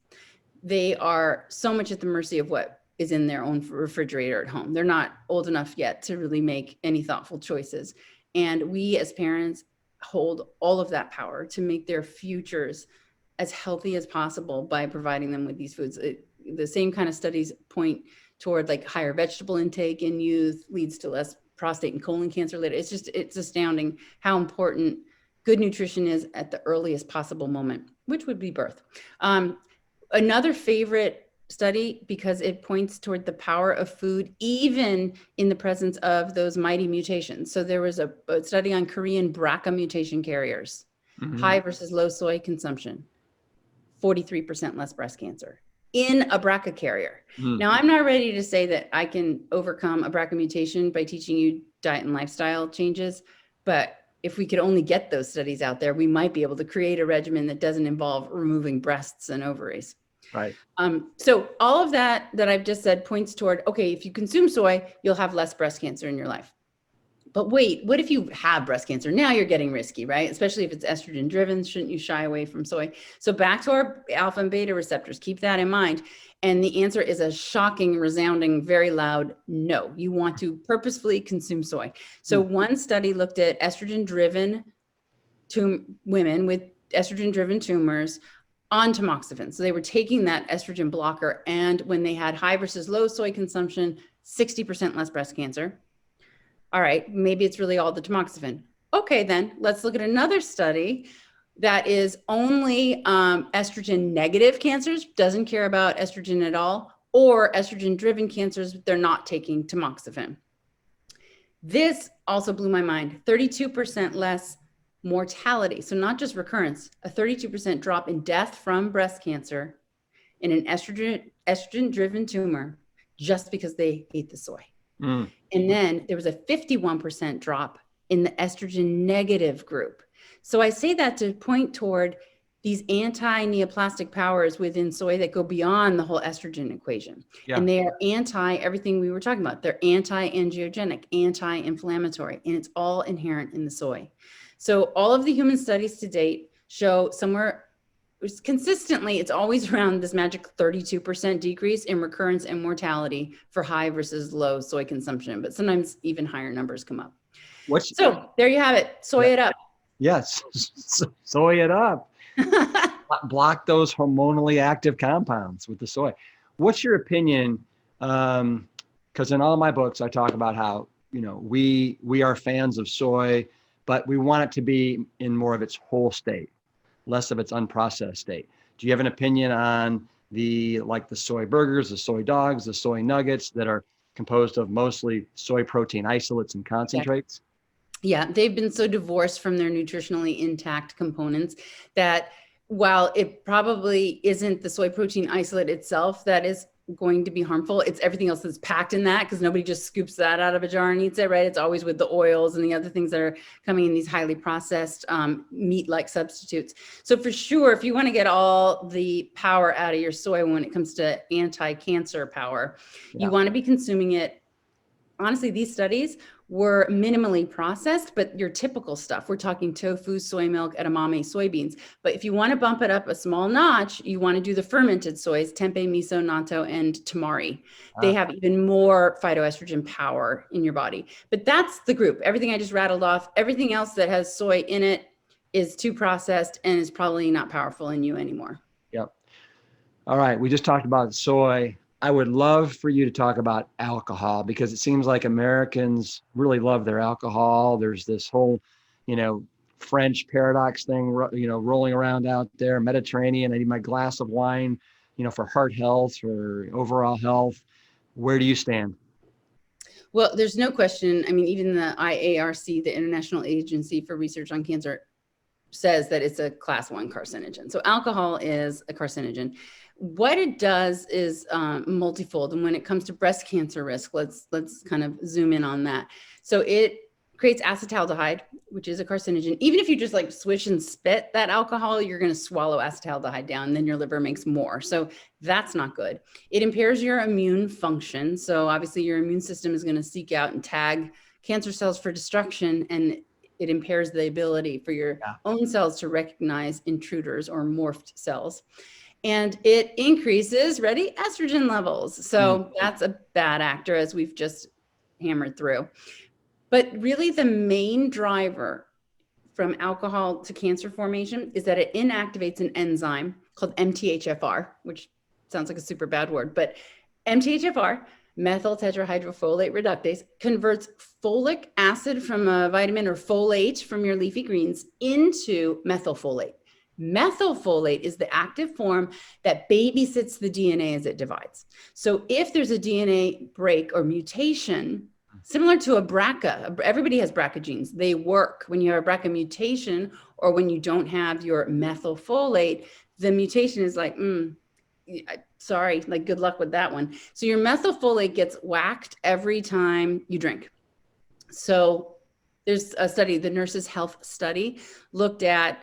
They are so much at the mercy of what is in their own refrigerator at home. They're not old enough yet to really make any thoughtful choices. And we as parents hold all of that power to make their futures as healthy as possible by providing them with these foods. The same kind of studies point toward like higher vegetable intake in youth leads to less prostate and colon cancer later. It's astounding how important good nutrition is at the earliest possible moment, which would be birth. Another favorite study, because it points toward the power of food, even in the presence of those mighty mutations. So there was a study on Korean BRCA mutation carriers, high versus low soy consumption, 43% less breast cancer in a BRCA carrier. Now, I'm not ready to say that I can overcome a BRCA mutation by teaching you diet and lifestyle changes, but if we could only get those studies out there, we might be able to create a regimen that doesn't involve removing breasts and ovaries. Right. So all of that I've just said points toward, okay, if you consume soy, you'll have less breast cancer in your life. But wait, what if you have breast cancer? Now you're getting risky, right? Especially if it's estrogen driven, shouldn't you shy away from soy? So back to our alpha and beta receptors, keep that in mind. And the answer is a shocking, resounding, very loud no. You want to purposefully consume soy. So one study looked at estrogen driven women with estrogen driven tumors on tamoxifen. So they were taking that estrogen blocker, and when they had high versus low soy consumption, 60% less breast cancer. All right, maybe it's really all the tamoxifen. Okay, then let's look at another study that is only estrogen negative cancers, doesn't care about estrogen at all, or estrogen driven cancers, they're not taking tamoxifen. This also blew my mind, 32% less mortality. So not just recurrence, a 32% drop in death from breast cancer in an estrogen driven tumor just because they ate the soy. And then there was a 51% drop in the estrogen negative group. So I say that to point toward these anti-neoplastic powers within soy that go beyond the whole estrogen equation. Yeah. And they are anti everything we were talking about. They're anti-angiogenic, anti-inflammatory, and it's all inherent in the soy. So all of the human studies to date show somewhere consistently, it's always around this magic 32% decrease in recurrence and mortality for high versus low soy consumption, but sometimes even higher numbers come up. So there you have it. Soy it up. Yes, soy it up. Block those hormonally active compounds with the soy. What's your opinion? Because in all my books, I talk about how, we are fans of soy, but we want it to be in more of its whole state, less of its unprocessed state. Do you have an opinion on the soy burgers, the soy dogs, the soy nuggets that are composed of mostly soy protein isolates and concentrates? Yeah, they've been so divorced from their nutritionally intact components that while it probably isn't the soy protein isolate itself that is going to be harmful, it's everything else that's packed in that, because nobody just scoops that out of a jar and eats it, right? It's always with the oils and the other things that are coming in these highly processed meat-like substitutes. So for sure, if you want to get all the power out of your soy when it comes to anti-cancer power, you want to be consuming it. Honestly, these studies were minimally processed, but your typical stuff. We're talking tofu, soy milk, edamame, soybeans. But if you want to bump it up a small notch, you want to do the fermented soys, tempeh, miso, natto, and tamari. They have even more phytoestrogen power in your body. But that's the group. Everything I just rattled off, everything else that has soy in it is too processed and is probably not powerful in you anymore. Yep. All right. We just talked about soy. I would love for you to talk about alcohol, because it seems like Americans really love their alcohol. There's this whole, French paradox thing, rolling around out there, Mediterranean. I need my glass of wine, for heart health, for overall health. Where do you stand? Well, there's no question. I mean, even the IARC, the International Agency for Research on Cancer, says that it's a class 1 carcinogen. So alcohol is a carcinogen. What it does is multifold. And when it comes to breast cancer risk, let's kind of zoom in on that. So it creates acetaldehyde, which is a carcinogen. Even if you just swish and spit that alcohol, you're going to swallow acetaldehyde down, and then your liver makes more. So that's not good. It impairs your immune function. So obviously your immune system is going to seek out and tag cancer cells for destruction, and it impairs the ability for your own cells to recognize intruders or morphed cells. And it increases, estrogen levels. So that's a bad actor, as we've just hammered through. But really the main driver from alcohol to cancer formation is that it inactivates an enzyme called MTHFR, which sounds like a super bad word, but MTHFR methyl tetrahydrofolate reductase converts folic acid from a vitamin or folate from your leafy greens into methylfolate. Methylfolate is the active form that babysits the DNA as it divides. So if there's a DNA break or mutation, similar to a BRCA, everybody has BRCA genes. They work when you have a BRCA mutation or when you don't have your methylfolate, the mutation is like, sorry, like good luck with that one. So your methylfolate gets whacked every time you drink. So there's a study, the Nurses' Health Study, looked at,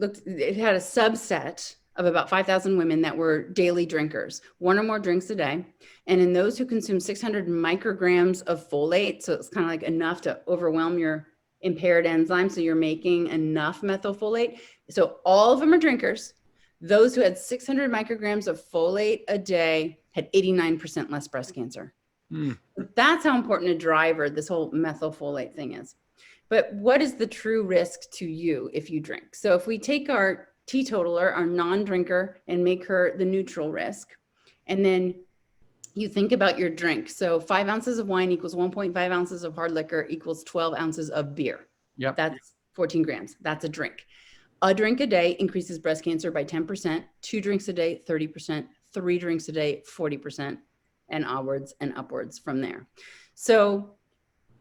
it had a subset of about 5,000 women that were daily drinkers, one or more drinks a day. And in those who consume 600 micrograms of folate, so it's kind of like enough to overwhelm your impaired enzyme, so you're making enough methylfolate. So all of them are drinkers. Those who had 600 micrograms of folate a day had 89% less breast cancer. That's how important a driver this whole methylfolate thing is. But what is the true risk to you if you drink? So if we take our teetotaler, our non-drinker, and make her the neutral risk, and then you think about your drink. So 5 ounces of wine equals 1.5 ounces of hard liquor equals 12 ounces of beer. Yep. That's 14 grams. That's a drink. A drink a day increases breast cancer by 10%, 2 drinks a day, 30%, 3 drinks a day, 40%, and onwards and upwards from there. So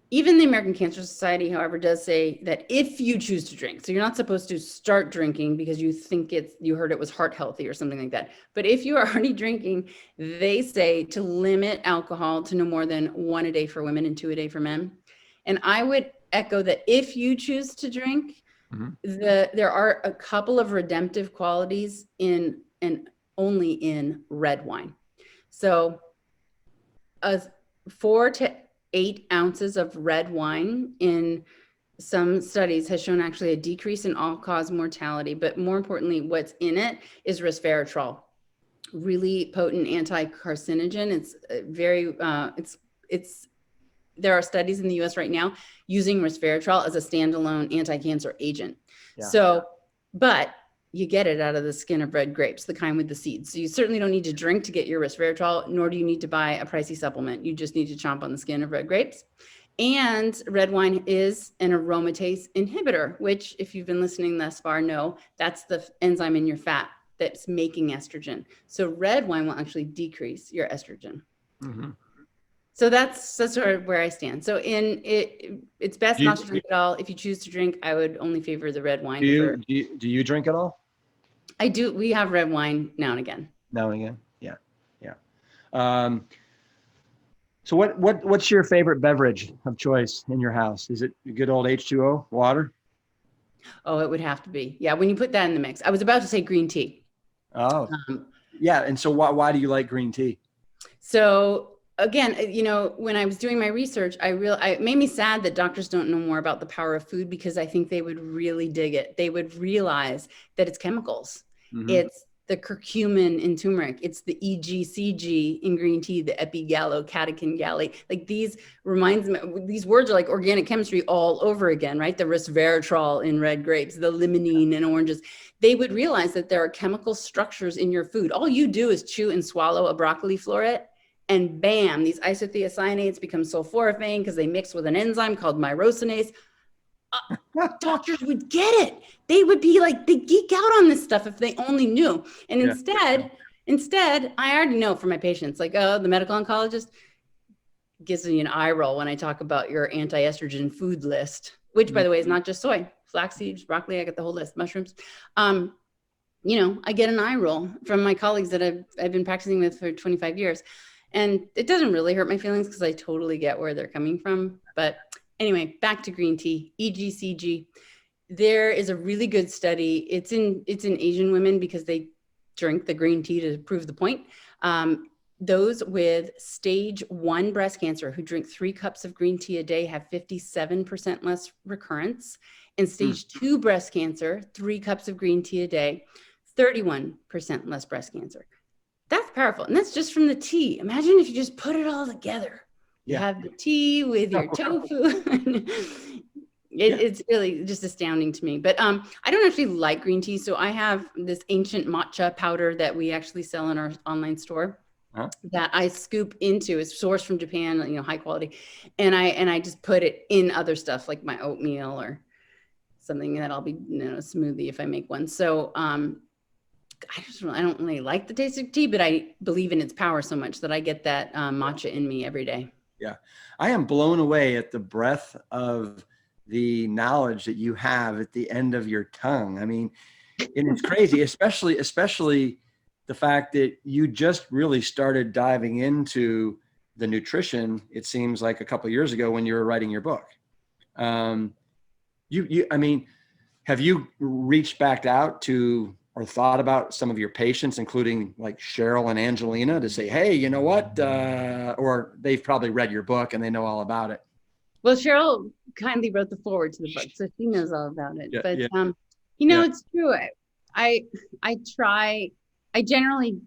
even the American Cancer Society, however, does say that if you choose to drink, so you're not supposed to start drinking because you think you heard it was heart healthy or something like that. But if you are already drinking, they say to limit alcohol to no more than 1 a day for women and 2 a day for men. And I would echo that if you choose to drink, there are a couple of redemptive qualities in and only in red wine. So 4 to 8 ounces of red wine in some studies has shown actually a decrease in all-cause mortality, but more importantly, what's in it is resveratrol, really potent anti-carcinogen. It's very, there are studies in the US right now using resveratrol as a standalone anti-cancer agent. Yeah. So, but you get it out of the skin of red grapes, the kind with the seeds. So you certainly don't need to drink to get your resveratrol, nor do you need to buy a pricey supplement. You just need to chomp on the skin of red grapes. And red wine is an aromatase inhibitor, which if you've been listening thus far, know that's the enzyme in your fat that's making estrogen. So red wine will actually decrease your estrogen. So that's sort of where I stand. So it's best not to drink at all. If you choose to drink, I would only favor the red wine. Do you drink at all? I do. We have red wine now and again. Now and again, yeah. So what's your favorite beverage of choice in your house? Is it good old H2O, water? Oh, it would have to be. Yeah, when you put that in the mix. I was about to say green tea. Oh, yeah. And so why do you like green tea? So again, when I was doing my research, it made me sad that doctors don't know more about the power of food, because I think they would really dig it. They would realize that it's chemicals. It's the curcumin in turmeric. It's the EGCG in green tea, the epigallocatechin gallate. Like these words are like organic chemistry all over again, right? The resveratrol in red grapes, the limonene in oranges. They would realize that there are chemical structures in your food. All you do is chew and swallow a broccoli floret, and bam, these isothiocyanates become sulforaphane because they mix with an enzyme called myrosinase. Doctors would get it. They would be like, they geek out on this stuff if they only knew. And instead, I already know from my patients, like, the medical oncologist gives me an eye roll when I talk about your anti-estrogen food list, which by the way is not just soy, flax seeds, broccoli, I got the whole list, mushrooms. I get an eye roll from my colleagues that I've been practicing with for 25 years. And it doesn't really hurt my feelings because I totally get where they're coming from. But anyway, back to green tea, EGCG. There is a really good study. It's in Asian women because they drink the green tea to prove the point. Those with stage 1 breast cancer who drink 3 cups of green tea a day have 57% less recurrence. And stage 2 breast cancer, 3 cups of green tea a day, 31% less breast cancer. That's powerful. And that's just from the tea. Imagine if you just put it all together. You have the tea with your tofu. It's really just astounding to me. But I don't actually like green tea. So I have this ancient matcha powder that we actually sell in our online store. that I scoop into. It's sourced from Japan, high quality. And I just put it in other stuff like my oatmeal or something that I'll be, smoothie if I make one. So, I don't really like the taste of tea, but I believe in its power so much that I get that matcha in me every day. Yeah. I am blown away at the breadth of the knowledge that you have at the end of your tongue. I mean, and it's crazy, especially the fact that you just really started diving into the nutrition, it seems like a couple of years ago when you were writing your book. I mean, have you reached back out to or thought about some of your patients, including like Sheryl and Angelina, to say, hey, you know what? Or they've probably read your book and they know all about it. Well, Sheryl kindly wrote the foreword to the book, so she knows all about it. Yeah, but yeah. It's true. I generally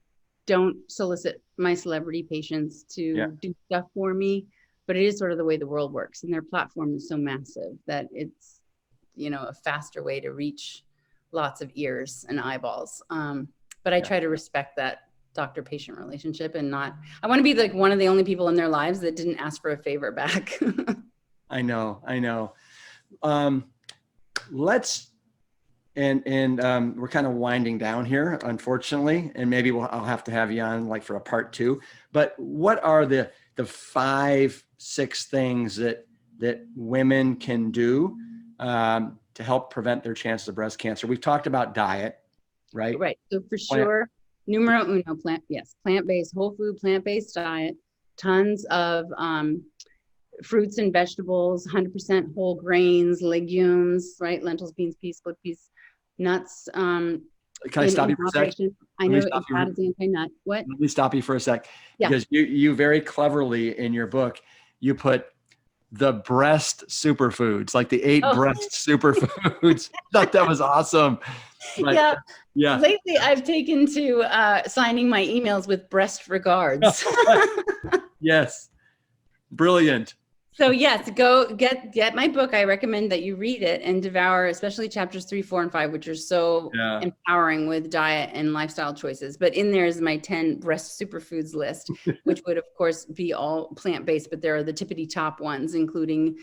don't solicit my celebrity patients to do stuff for me, but it is sort of the way the world works, and their platform is so massive that it's a faster way to reach lots of ears and eyeballs. But I try to respect that doctor-patient relationship and I want to be like one of the only people in their lives that didn't ask for a favor back. I know. Let's, we're kind of winding down here, unfortunately, and maybe I'll have to have you on like for a part 2, but what are the 5-6 things that women can do to help prevent their chances of breast cancer? We've talked about diet, right? Right. So for sure, numero uno, plant-based, whole food, plant-based diet, tons of fruits and vegetables, 100% whole grains, legumes, right? Lentils, beans, peas, split peas, nuts. Can I stop you for a sec? I know it's bad as anti-nut. What? Let me stop you for a sec. Yeah. Because you very cleverly in your book, you put the breast superfoods, like the 8 breast superfoods. I thought that was awesome. But, yeah. Lately, I've taken to signing my emails with breast regards. Yes. Brilliant. So yes, go get my book. I recommend that you read it and devour, especially chapters 3, 4, and 5, which are so empowering with diet and lifestyle choices. But in there is my 10 breast superfoods list, which would of course be all plant-based, but there are the tippity top ones, including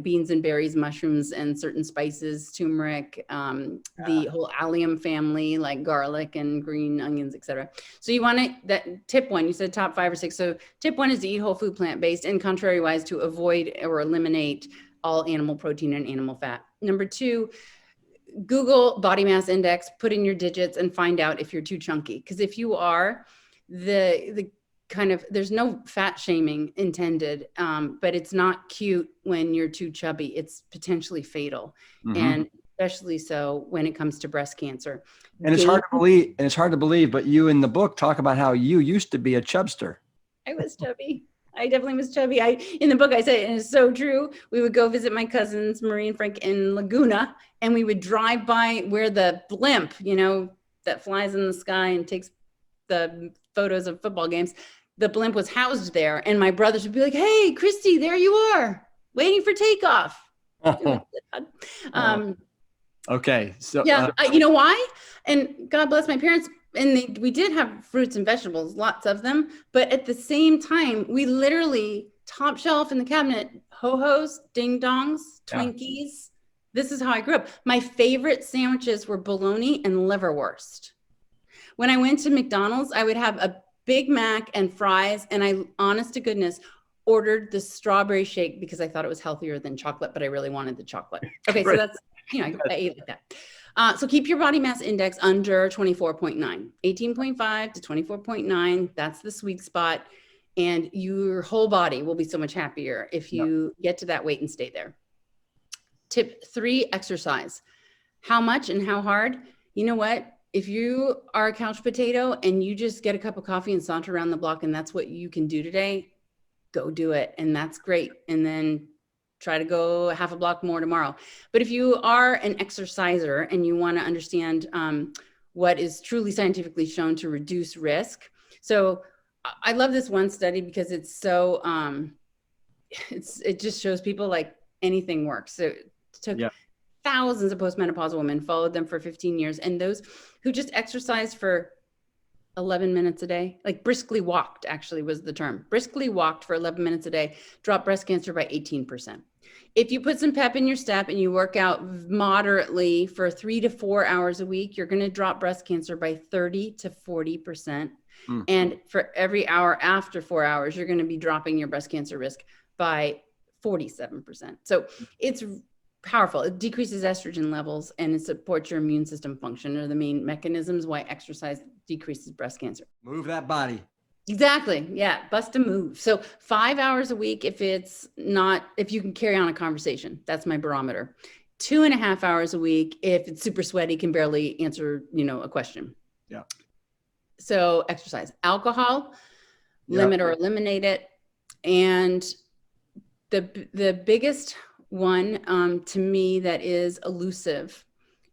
beans and berries, mushrooms, and certain spices, turmeric, the whole allium family, like garlic and green onions, etc. So you want that tip 1, you said top 5 or 6. So tip 1 is to eat whole food, plant-based, and contrary-wise to avoid or eliminate all animal protein and animal fat. Number 2, Google body mass index, put in your digits and find out if you're too chunky. Because if you are, the kind of, there's no fat shaming intended, but it's not cute when you're too chubby. It's potentially fatal. And especially so when it comes to breast cancer. And it's hard to believe, but you in the book talk about how you used to be a chubster. I was chubby. I definitely was chubby. In the book I say, and it's so true, we would go visit my cousins, Marie and Frank, in Laguna, and we would drive by where the blimp, that flies in the sky and takes the photos of football games, the blimp was housed there. And my brothers would be like, hey, Christy, there you are, waiting for takeoff. Okay. So you know why? And God bless my parents. And we did have fruits and vegetables, lots of them. But at the same time, we literally top shelf in the cabinet, ho-hos, ding dongs, Twinkies. This is how I grew up. My favorite sandwiches were bologna and liverwurst. When I went to McDonald's, I would have a Big Mac and fries. And I, honest to goodness, ordered the strawberry shake because I thought it was healthier than chocolate, but I really wanted the chocolate. Okay, so that's, I ate like that. So keep your body mass index under 24.9, 18.5 to 24.9. That's the sweet spot. And your whole body will be so much happier if you get to that weight and stay there. Tip 3, exercise. How much and how hard? You know what? If you are a couch potato and you just get a cup of coffee and saunter around the block and that's what you can do today, go do it. And that's great. And then try to go half a block more tomorrow. But if you are an exerciser and you want to understand what is truly scientifically shown to reduce risk. So I love this one study because it's so, it just shows people like anything works. So it took thousands of postmenopausal women, followed them for 15 years. And those who just exercised for 11 minutes a day, like briskly walked actually was the term. Briskly walked for 11 minutes a day, dropped breast cancer by 18%. If you put some pep in your step and you work out moderately for 3 to 4 hours a week, you're going to drop breast cancer by 30 to 40%. And for every hour after 4 hours, you're going to be dropping your breast cancer risk by 47%. So it's powerful. It decreases estrogen levels and it supports your immune system function, are the main mechanisms why exercise decreases breast cancer. Move that body. Exactly. Yeah. Bust a move. So 5 hours a week, if you can carry on a conversation, that's my barometer. 2.5 hours a week, if it's super sweaty, can barely answer, a question. Yeah. So exercise. Alcohol, limit or eliminate it. And the biggest one to me that is elusive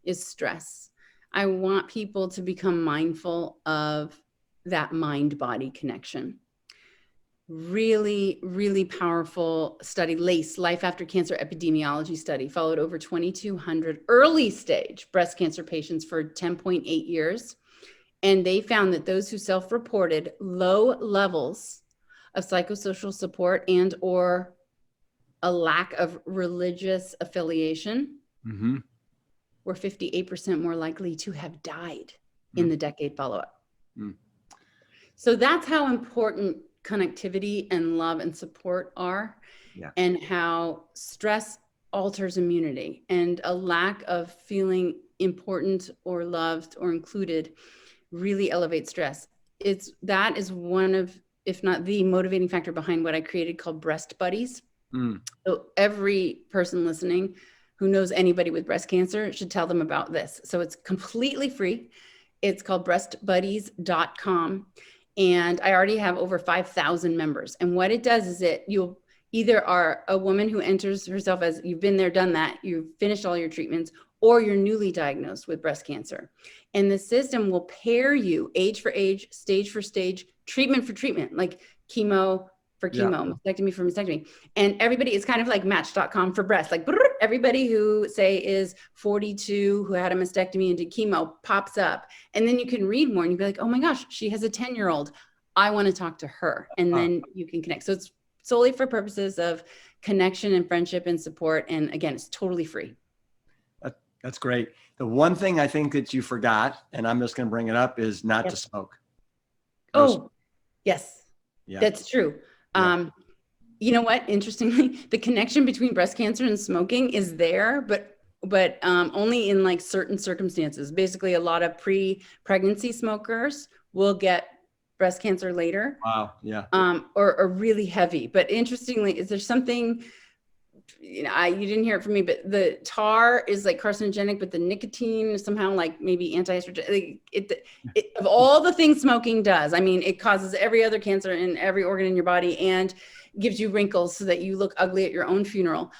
is stress. I want people to become mindful of that mind-body connection. Really, really powerful study, LACE, Life After Cancer Epidemiology Study, followed over 2,200 early stage breast cancer patients for 10.8 years. And they found that those who self-reported low levels of psychosocial support and or a lack of religious affiliation were 58% more likely to have died in the decade follow-up. So that's how important connectivity and love and support are, and how stress alters immunity, and a lack of feeling important or loved or included really elevates stress. That is one of, if not the motivating factor behind what I created called Breast Buddies. So every person listening who knows anybody with breast cancer should tell them about this. So it's completely free. It's called breastbuddies.com. And I already have over 5,000 members. And what it does is you'll either are a woman who enters herself as you've been there, done that, you've finished all your treatments, or you're newly diagnosed with breast cancer. And the system will pair you age for age, stage for stage, treatment for treatment, like chemo for chemo, mastectomy for mastectomy. And everybody is kind of like Match.com for breast. Like everybody who say is 42, who had a mastectomy and did chemo pops up. And then you can read more and you'll be like, oh my gosh, she has a 10-year-old. I want to talk to her. And then you can connect. So it's solely for purposes of connection and friendship and support. And again, it's totally free. That's great. The one thing I think that you forgot, and I'm just going to bring it up, is not to smoke. Yes, that's true. You know what? Interestingly, the connection between breast cancer and smoking is there, but only in like certain circumstances. Basically, a lot of pre-pregnancy smokers will get breast cancer later. Wow. Yeah. Or really heavy. But interestingly, is there something, you didn't hear it from me, but the tar is like carcinogenic, but the nicotine is somehow like maybe anti-estrogen. Of all the things smoking does, I mean, it causes every other cancer in every organ in your body and gives you wrinkles so that you look ugly at your own funeral.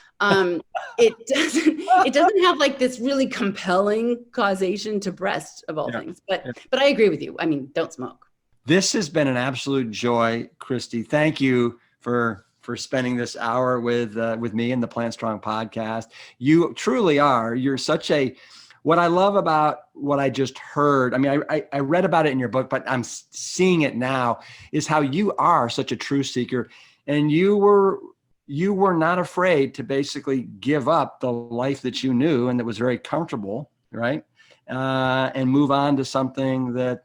It doesn't have like this really compelling causation to breast of all things, but I agree with you. I mean, don't smoke. This has been an absolute joy, Christy. Thank you for spending this hour with me and the Plant Strong podcast. You truly are. You're such what I love about what I just heard, I mean, I read about it in your book, but I'm seeing it now, is how you are such a truth seeker. And you were not afraid to basically give up the life that you knew and that was very comfortable, right? And move on to something that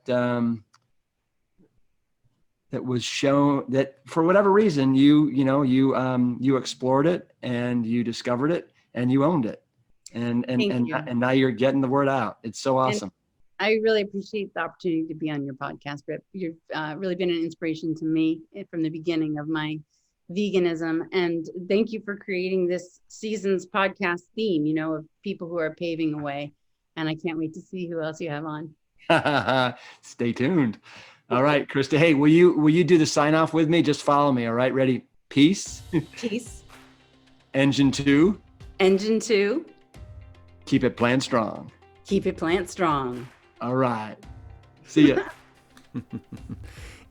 was shown, that for whatever reason you explored it and you discovered it and you owned it, and now you're getting the word out. It's so awesome. And I really appreciate the opportunity to be on your podcast, Rip. You've really been an inspiration to me from the beginning of my veganism, and thank you for creating this season's podcast theme, of people who are paving a way. And I can't wait to see who else you have on. Stay tuned. All right, Krista. Hey, will you do the sign off with me? Just follow me. All right, ready? Peace. Peace. Engine 2. Engine 2. Keep it plant strong. Keep it plant strong. All right. See ya.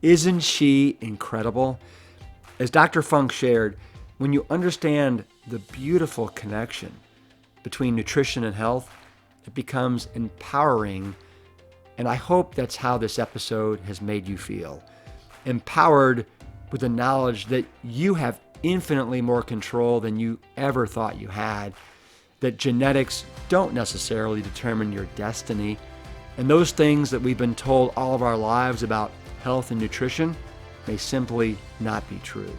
Isn't she incredible? As Dr. Funk shared, when you understand the beautiful connection between nutrition and health, it becomes empowering And I hope that's how this episode has made you feel. Empowered with the knowledge that you have infinitely more control than you ever thought you had, that genetics don't necessarily determine your destiny, and those things that we've been told all of our lives about health and nutrition may simply not be true.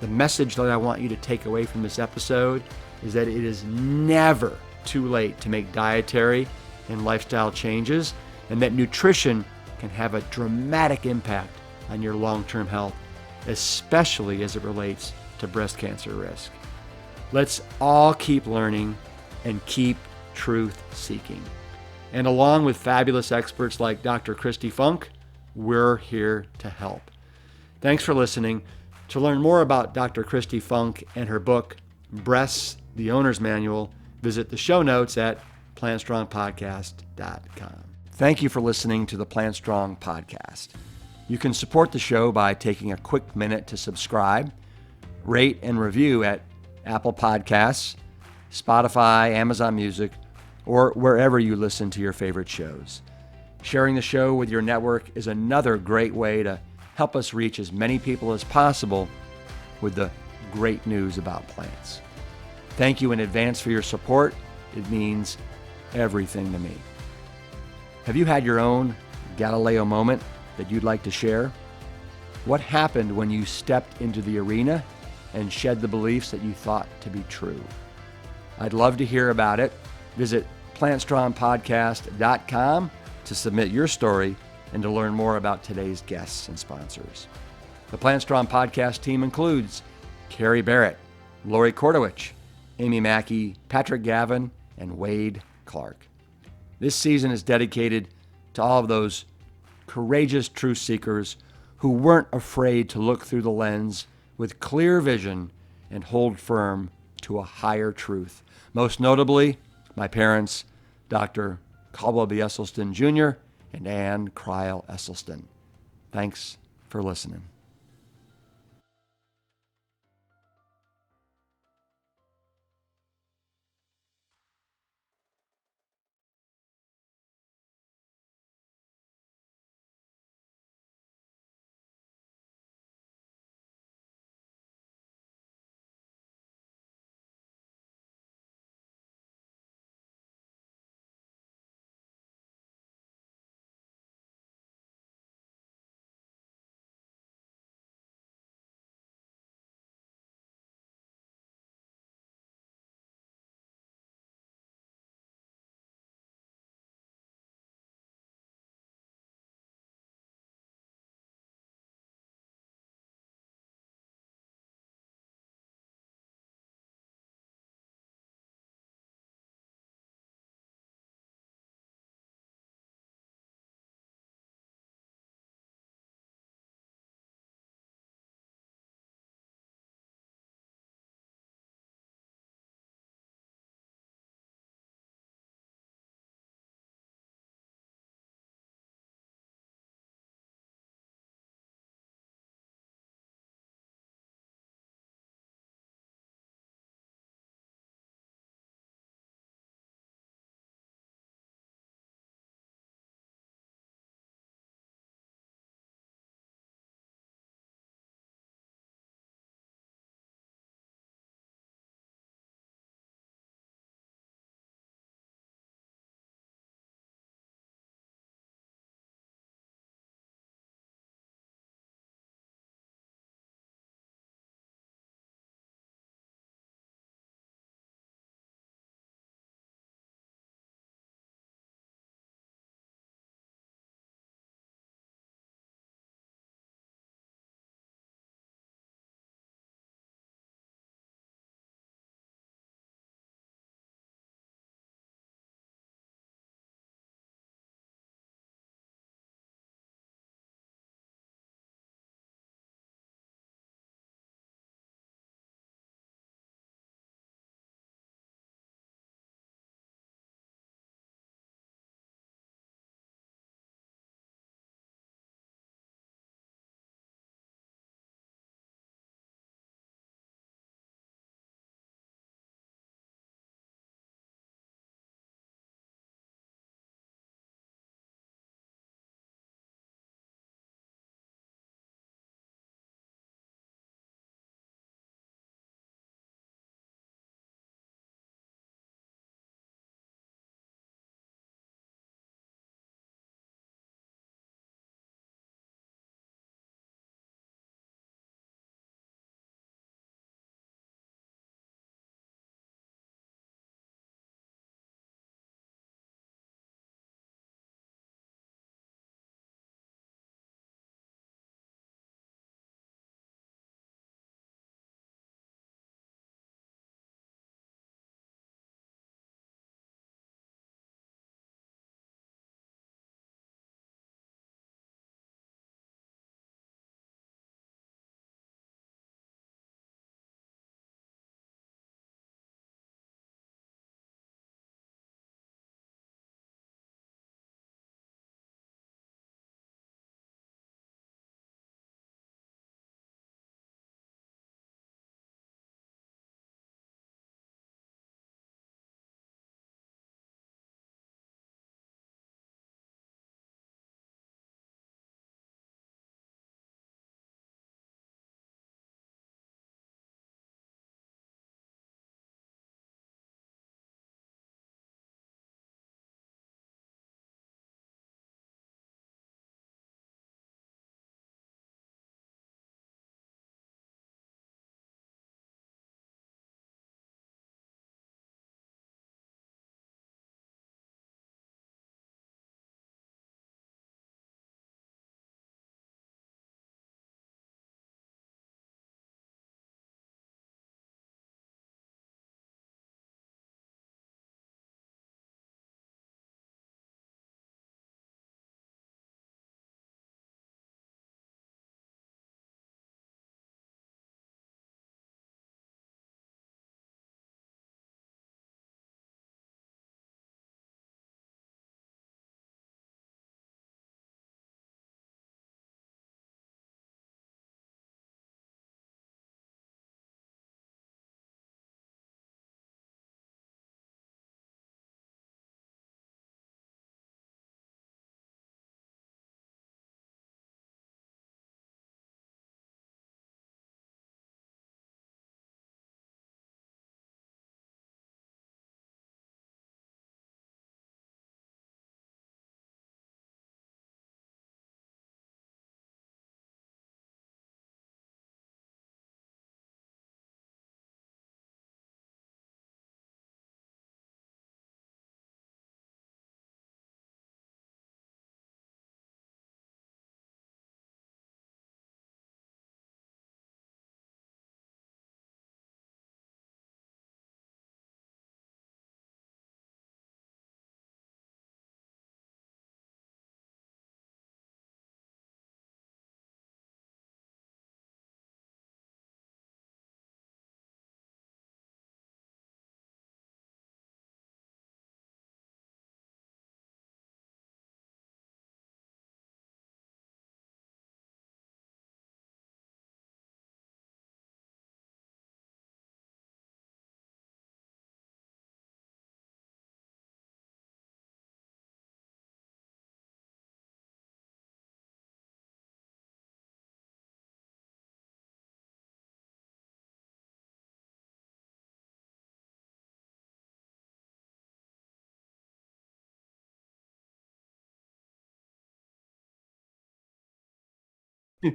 The message that I want you to take away from this episode is that it is never too late to make dietary and lifestyle changes, and that nutrition can have a dramatic impact on your long-term health, especially as it relates to breast cancer risk. Let's all keep learning and keep truth seeking. And along with fabulous experts like Dr. Kristi Funk, we're here to help. Thanks for listening. To learn more about Dr. Kristi Funk and her book, Breasts, the Owner's Manual, visit the show notes at plantstrongpodcast.com. Thank you for listening to the Plant Strong Podcast. You can support the show by taking a quick minute to subscribe, rate, and review at Apple Podcasts, Spotify, Amazon Music, or wherever you listen to your favorite shows. Sharing the show with your network is another great way to help us reach as many people as possible with the great news about plants. Thank you in advance for your support. It means everything to me. Have you had your own Galileo moment that you'd like to share? What happened when you stepped into the arena and shed the beliefs that you thought to be true? I'd love to hear about it. Visit plantstrongpodcast.com to submit your story and to learn more about today's guests and sponsors. The Plant Strong Podcast team includes Carrie Barrett, Lori Kordowich, Amy Mackey, Patrick Gavin, and Wade Clark. This season is dedicated to all of those courageous truth seekers who weren't afraid to look through the lens with clear vision and hold firm to a higher truth. Most notably, my parents, Dr. Caldwell B. Esselstyn Jr. and Ann Cryle Esselstyn. Thanks for listening.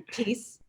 Peace.